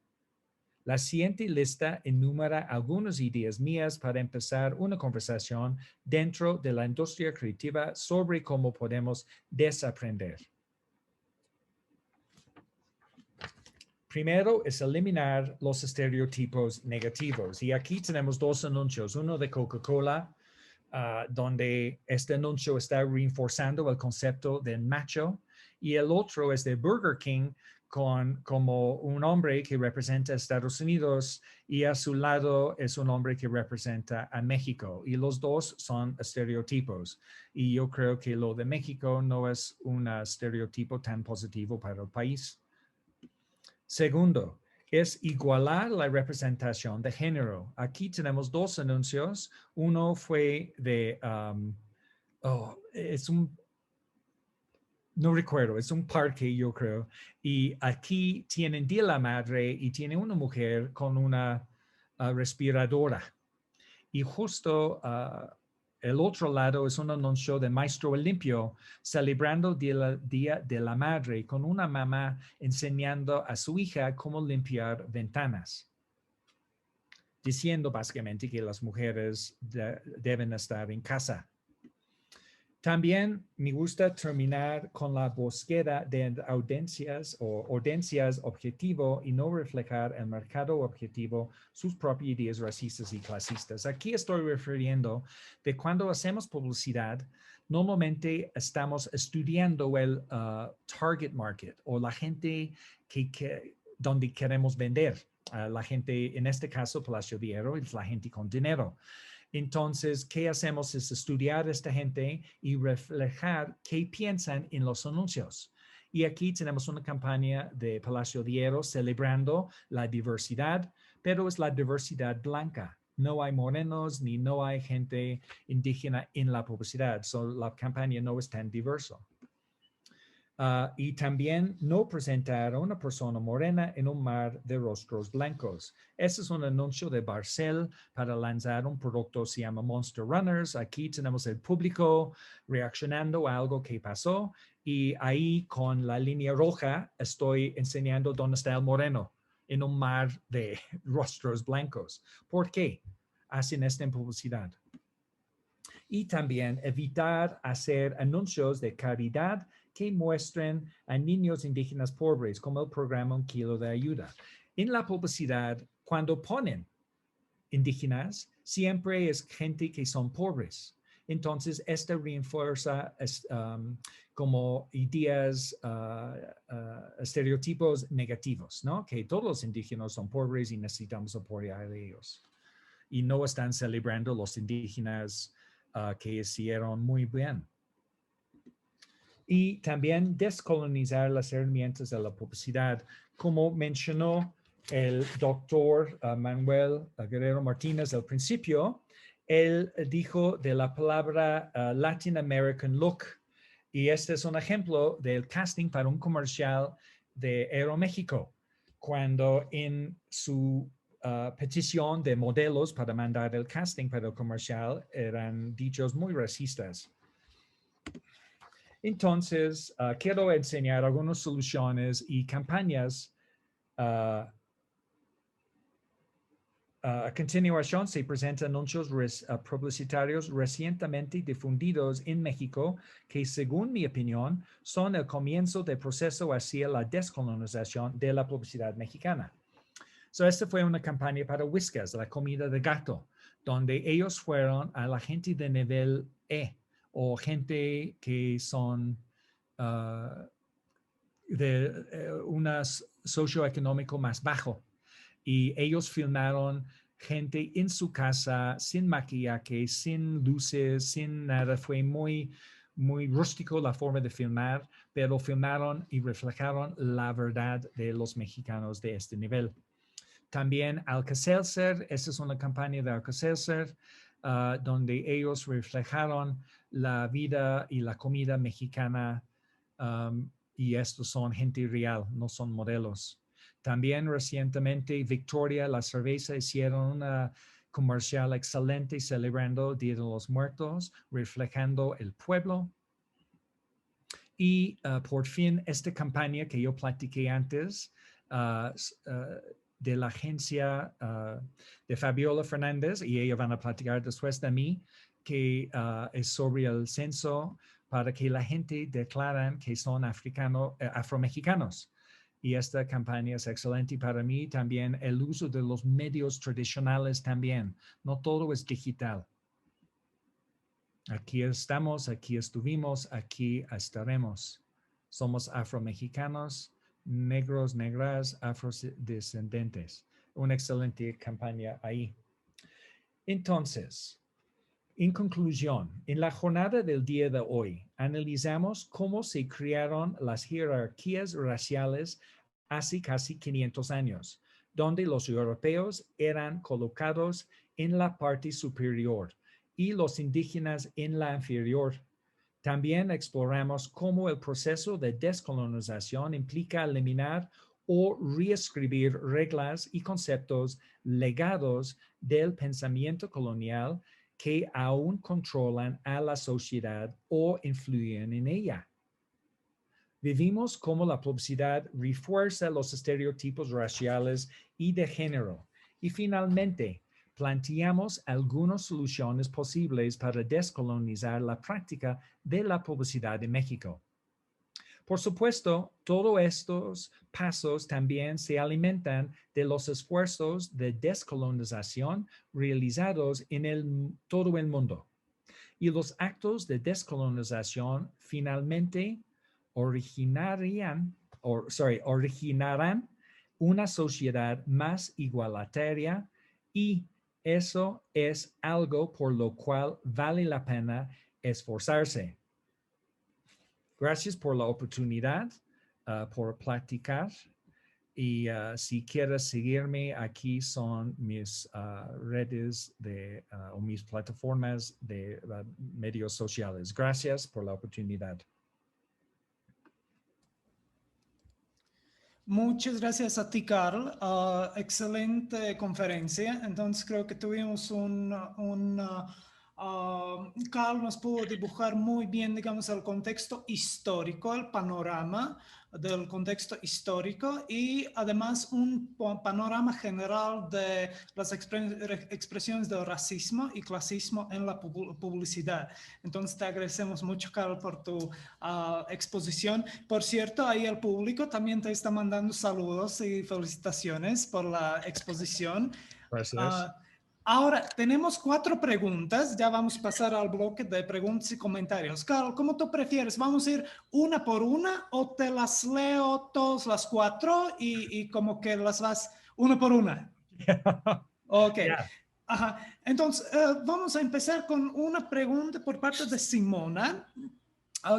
La siguiente lista enumera algunas ideas mías para empezar una conversación dentro de la industria creativa sobre cómo podemos desaprender. Primero es eliminar los estereotipos negativos. Y aquí tenemos dos anuncios, uno de Coca-Cola, donde este anuncio está reforzando el concepto del macho, y el otro es de Burger King, como un hombre que representa a Estados Unidos y a su lado es un hombre que representa a México. Y los dos son estereotipos. Y yo creo que lo de México no es un estereotipo tan positivo para el país. Segundo, es igualar la representación de género. Aquí tenemos dos anuncios. Uno fue de, no recuerdo, es un parque, yo creo. Y aquí tienen Día de la Madre y tiene una mujer con una respiradora. Y justo el otro lado es un anuncio de Maestro Olimpio celebrando el Día de la Madre con una mamá enseñando a su hija cómo limpiar ventanas, diciendo básicamente que las mujeres deben estar en casa. También me gusta terminar con la búsqueda de audiencias o audiencias objetivo y no reflejar el mercado objetivo sus propias ideas racistas y clasistas. Aquí estoy refiriendo de cuando hacemos publicidad, normalmente estamos estudiando el target market o la gente donde queremos vender. La gente, en este caso, Palacio de Hierro, es la gente con dinero. Entonces, ¿qué hacemos? Es estudiar a esta gente y reflejar qué piensan en los anuncios. Y aquí tenemos una campaña de Palacio de Hierro celebrando la diversidad, pero es la diversidad blanca. No hay morenos ni no hay gente indígena en la publicidad. La campaña no es tan diversa. Y también no presentar a una persona morena en un mar de rostros blancos. Ese es un anuncio de Barcel para lanzar un producto, se llama Monster Runners. Aquí tenemos el público reaccionando a algo que pasó y ahí con la línea roja estoy enseñando dónde está el moreno en un mar de rostros blancos. ¿Por qué hacen esta publicidad? Y también evitar hacer anuncios de caridad que muestren a niños indígenas pobres, como el programa Un Kilo de Ayuda. En la publicidad, cuando ponen indígenas, siempre es gente que son pobres. Entonces, esto refuerza como ideas, estereotipos negativos, ¿no? Que todos los indígenas son pobres y necesitamos apoyar a ellos. Y no están celebrando los indígenas que hicieron muy bien. Y también descolonizar las herramientas de la publicidad, como mencionó el doctor Manuel Guerrero Martínez al principio. Él dijo de la palabra Latin American look Y este es un ejemplo del casting para un comercial de Aeroméxico, cuando en su petición de modelos para mandar el casting para el comercial eran dichos muy racistas. Entonces, quiero enseñar algunas soluciones y campañas. A continuación, se presentan anuncios publicitarios recientemente difundidos en México que, según mi opinión, son el comienzo del proceso hacia la descolonización de la publicidad mexicana. Esta fue una campaña para Whiskas, la comida de gato, donde ellos fueron a la gente de nivel E o gente que son de un socioeconómico más bajo. Y ellos filmaron gente en su casa, sin maquillaje, sin luces, sin nada. Fue muy rústico la forma de filmar, pero filmaron y reflejaron la verdad de los mexicanos de este nivel. También Alka-Seltzer, esta es una campaña de Alka-Seltzer, donde ellos reflejaron la vida y la comida mexicana, y estos son gente real, no son modelos. También recientemente Victoria, la cerveza, hicieron una comercial excelente celebrando el Día de los Muertos, reflejando el pueblo. Y por fin esta campaña que yo platiqué antes de la agencia de Fabiola Fernández, y ellos van a platicar después de mí, que es sobre el censo para que la gente declaran que son afromexicanos. Y esta campaña es excelente para mí. También el uso de los medios tradicionales también. No todo es digital. Aquí estamos, aquí estuvimos, aquí estaremos. Somos afromexicanos, negros, negras, afrodescendentes. Una excelente campaña ahí. Entonces, en conclusión, en la jornada del día de hoy, analizamos cómo se crearon las jerarquías raciales hace casi 500 años, donde los europeos eran colocados en la parte superior y los indígenas en la inferior. También exploramos cómo el proceso de descolonización implica eliminar o reescribir reglas y conceptos legados del pensamiento colonial que aún controlan a la sociedad o influyen en ella. Vivimos cómo la publicidad refuerza los estereotipos raciales y de género. Y finalmente, planteamos algunas soluciones posibles para descolonizar la práctica de la publicidad en México. Por supuesto, todos estos pasos también se alimentan de los esfuerzos de descolonización realizados en todo el mundo. Y los actos de descolonización finalmente originarán una sociedad más igualitaria, y eso es algo por lo cual vale la pena esforzarse. Gracias por la oportunidad, por platicar. Y si quieres seguirme, aquí son mis redes o mis plataformas de medios sociales. Gracias por la oportunidad. Muchas gracias a ti, Carl. Excelente conferencia. Entonces creo que tuvimos Carl nos pudo dibujar muy bien, digamos, el contexto histórico, el panorama del contexto histórico, y además un panorama general de las expresiones del racismo y clasismo en la publicidad. Entonces te agradecemos mucho, Carl, por tu exposición. Por cierto, ahí el público también te está mandando saludos y felicitaciones por la exposición. Gracias. Ahora, tenemos 4 preguntas. Ya vamos a pasar al bloque de preguntas y comentarios. Carl, ¿cómo tú prefieres? ¿Vamos a ir una por una o te las leo todas las 4 y como que las vas una por una? Ok. Yeah. Ajá. Entonces, vamos a empezar con una pregunta por parte de Simona,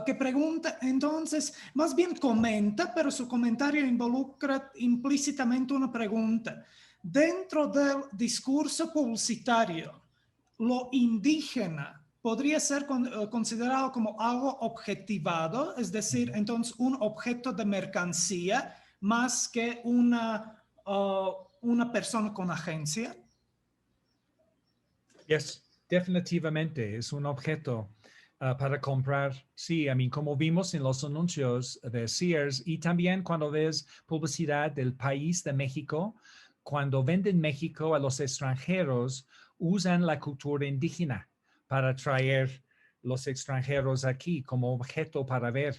que pregunta, entonces, más bien comenta, pero su comentario involucra implícitamente una pregunta. Dentro del discurso publicitario, lo indígena podría ser considerado como algo objetivado, es decir, entonces un objeto de mercancía más que una persona con agencia. Yes, definitivamente es un objeto para comprar. Sí, como vimos en los anuncios de Sears y también cuando ves publicidad del país de México, cuando venden México a los extranjeros, usan la cultura indígena para traer los extranjeros aquí como objeto para ver.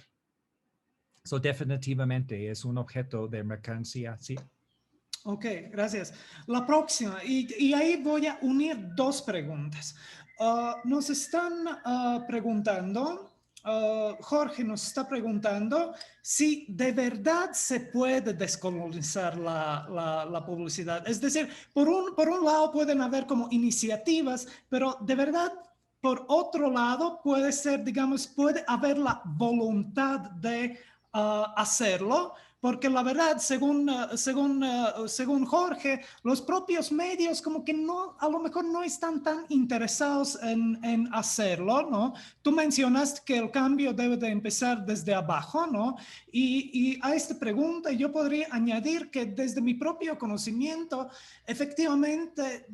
So definitivamente es un objeto de mercancía, sí. Ok, gracias. La próxima, y ahí voy a unir dos preguntas. Nos están preguntando, Jorge nos está preguntando si de verdad se puede descolonizar la publicidad. Es decir, por un lado pueden haber como iniciativas, pero de verdad, por otro lado, puede ser, digamos, puede haber la voluntad de hacerlo. Porque la verdad, según Jorge, los propios medios como que no, a lo mejor no están tan interesados en hacerlo, ¿no? Tú mencionaste que el cambio debe de empezar desde abajo, ¿no? Y a esta pregunta yo podría añadir que desde mi propio conocimiento, efectivamente,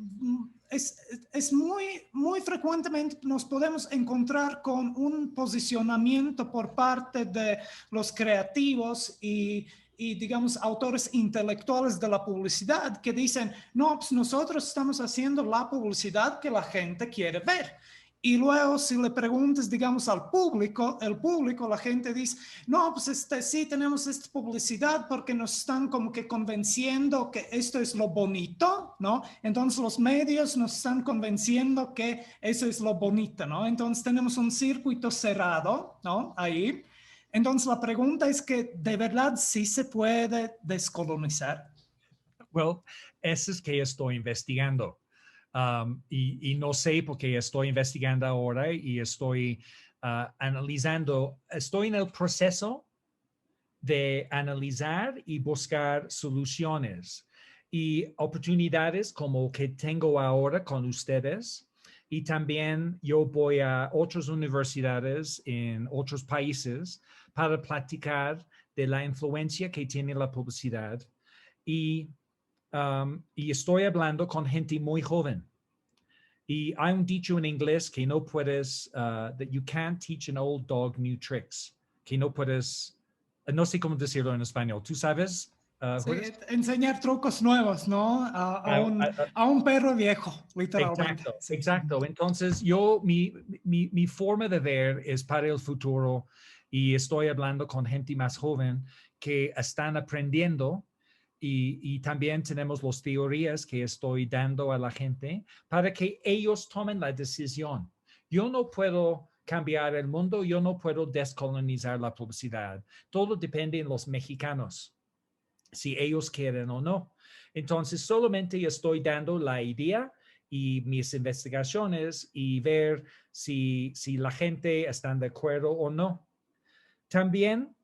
es muy frecuentemente nos podemos encontrar con un posicionamiento por parte de los creativos y digamos, autores intelectuales de la publicidad que dicen, no, pues nosotros estamos haciendo la publicidad que la gente quiere ver. Y luego si le preguntas, digamos, al público, la gente dice, no, pues sí tenemos esta publicidad porque nos están como que convenciendo que esto es lo bonito, ¿no? Entonces los medios nos están convenciendo que eso es lo bonito, ¿no? Entonces tenemos un circuito cerrado, ¿no? Ahí. Entonces la pregunta es que de verdad sí se puede descolonizar. Well, eso es que estoy investigando. Y no sé porque estoy investigando ahora y estoy analizando, estoy en el proceso de analizar y buscar soluciones y oportunidades como que tengo ahora con ustedes. Y también yo voy a otras universidades en otros países para platicar de la influencia que tiene la publicidad. Y estoy hablando con gente muy joven. Y hay un dicho en inglés que no puedes, that you can't teach an old dog new tricks, que no puedes, no sé cómo decirlo en español. ¿Tú sabes, Sí, Juárez? enseñar trucos nuevos, ¿no? A un perro viejo, literalmente. Exacto, Sí. exacto. Entonces, mi forma de ver es para el futuro y estoy hablando con gente más joven que están aprendiendo y también tenemos las teorías que estoy dando a la gente para que ellos tomen la decisión. Yo no puedo cambiar el mundo, yo no puedo descolonizar la publicidad. Todo depende de los mexicanos, si ellos quieren o no. Entonces, solamente estoy dando la idea y mis investigaciones y ver si la gente está de acuerdo o no. También,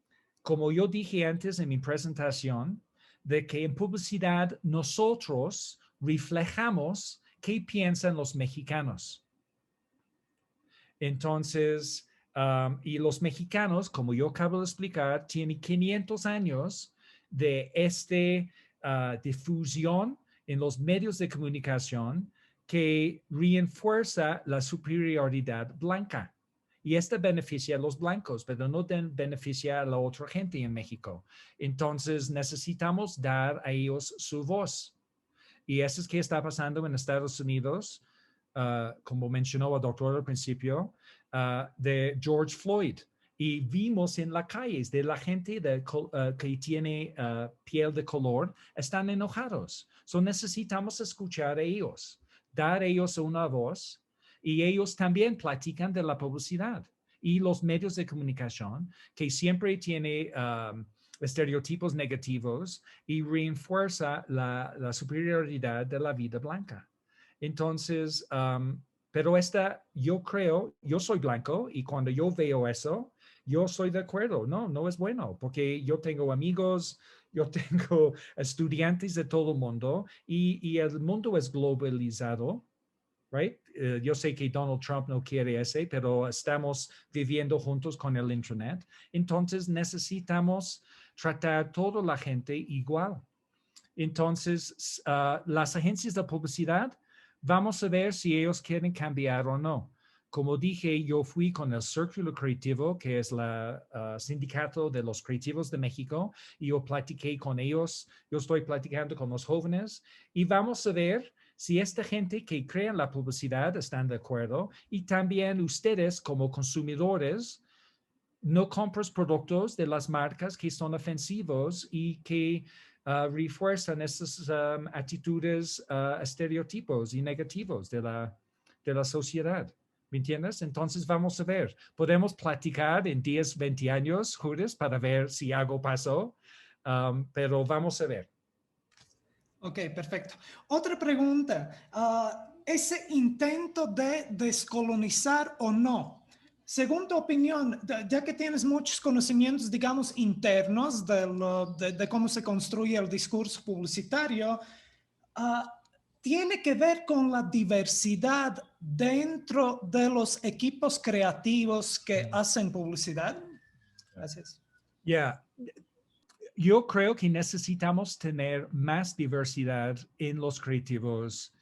como yo dije antes en mi presentación, de que en publicidad nosotros reflejamos qué piensan los mexicanos. Entonces, y los mexicanos, como yo acabo de explicar, tienen 500 años de difusión en los medios de comunicación que refuerza la superioridad blanca. Y esta beneficia a los blancos, pero no beneficia a la otra gente en México. Entonces necesitamos dar a ellos su voz. Y eso es que está pasando en Estados Unidos, como mencionó el doctor al principio, de George Floyd. Y vimos en las calles de la gente que tiene piel de color, están enojados. So necesitamos escuchar a ellos, dar a ellos una voz y ellos también platican de la publicidad y los medios de comunicación que siempre tiene estereotipos negativos y refuerza la superioridad de la vida blanca. Entonces, pero yo creo, yo soy blanco y cuando yo veo eso, yo soy de acuerdo. No es bueno porque yo tengo amigos, yo tengo estudiantes de todo el mundo y el mundo es globalizado right? Yo sé que Donald Trump no quiere ese, pero estamos viviendo juntos con el Internet. Entonces necesitamos tratar toda la gente igual. Entonces, las agencias de publicidad, vamos a ver si ellos quieren cambiar o no. Como dije, yo fui con el Círculo Creativo, que es el sindicato de los creativos de México, y yo platiqué con ellos. Yo estoy platicando con los jóvenes y vamos a ver si esta gente que crea la publicidad están de acuerdo y también ustedes como consumidores no compras productos de las marcas que son ofensivos y que refuerzan esas actitudes, estereotipos y negativos de la sociedad. ¿Me entiendes? Entonces vamos a ver. Podemos platicar en 10, 20 años, Judas, para ver si algo pasó, pero vamos a ver. Ok, perfecto. Otra pregunta. Ese intento de descolonizar o no, según tu opinión, ya que tienes muchos conocimientos, digamos, internos de cómo se construye el discurso publicitario, ¿tiene que ver con la diversidad dentro de los equipos creativos que hacen publicidad? Gracias. Yeah. Yo creo que necesitamos tener más diversidad en los creativos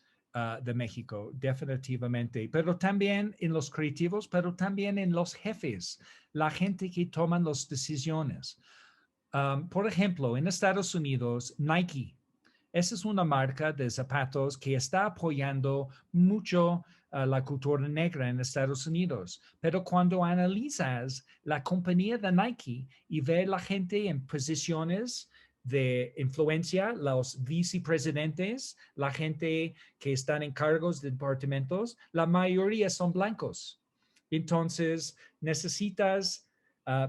de México, definitivamente, pero también en los creativos, pero también en los jefes, la gente que toman las decisiones. Por ejemplo, en Estados Unidos, Nike, esa es una marca de zapatos que está apoyando mucho la cultura negra en Estados Unidos. Pero cuando analizas la compañía de Nike y ves la gente en posiciones de influencia, los vicepresidentes, la gente que están en cargos de departamentos, la mayoría son blancos. Entonces, necesitas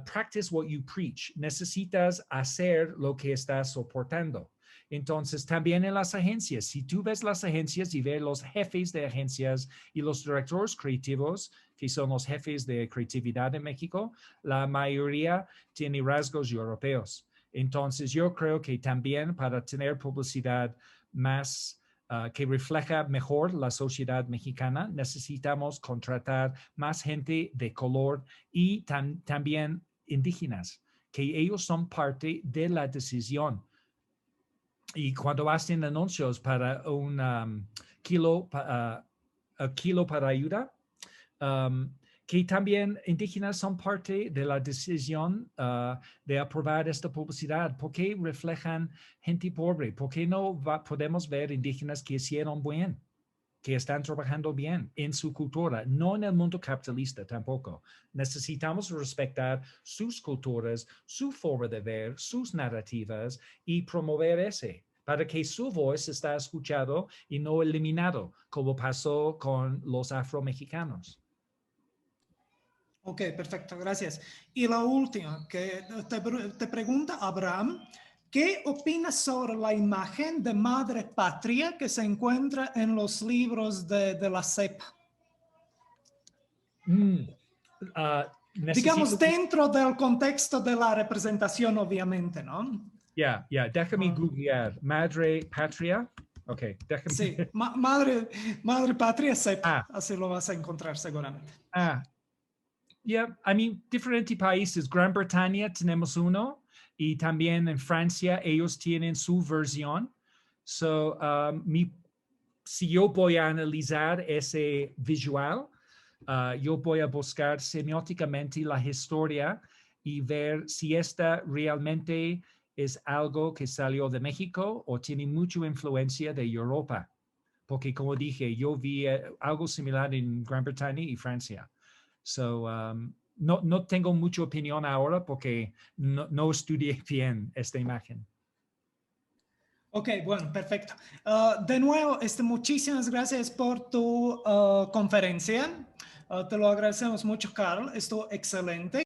practice what you preach. Necesitas hacer lo que estás soportando. Entonces, también en las agencias, si tú ves las agencias y ves los jefes de agencias y los directores creativos, que son los jefes de creatividad en México, la mayoría tiene rasgos europeos. Entonces, yo creo que también para tener publicidad más que refleja mejor la sociedad mexicana, necesitamos contratar más gente de color y también indígenas, que ellos son parte de la decisión. Y cuando hacen anuncios para un kilo para ayuda, que también indígenas son parte de la decisión de aprobar esta publicidad, porque reflejan gente pobre, porque no podemos ver indígenas que hicieron bien, que están trabajando bien en su cultura, no en el mundo capitalista tampoco. Necesitamos respetar sus culturas, su forma de ver, sus narrativas y promover ese, para que su voz esté escuchado y no eliminado, como pasó con los afromexicanos. Ok, perfecto, gracias. Y la última, que te pregunta Abraham, ¿qué opinas sobre la imagen de madre patria que se encuentra en los libros de la CEP? Digamos, dentro del contexto de la representación, obviamente, ¿no? Ya, déjame googlear. Madre patria. Ok, déjame. Sí, madre patria CEP, así lo vas a encontrar seguramente. Yeah, I mean, diferentes países. Gran Bretaña tenemos uno y también en Francia ellos tienen su versión. So, si yo voy a analizar ese visual, yo voy a buscar semióticamente la historia y ver si esta realmente es algo que salió de México o tiene mucha influencia de Europa. Porque como dije, yo vi algo similar en Gran Bretaña y Francia. So, no tengo mucha opinión ahora porque no estudié bien esta imagen. Ok, bueno, perfecto. De nuevo, muchísimas gracias por tu conferencia. Te lo agradecemos mucho, Carl. Estuvo excelente.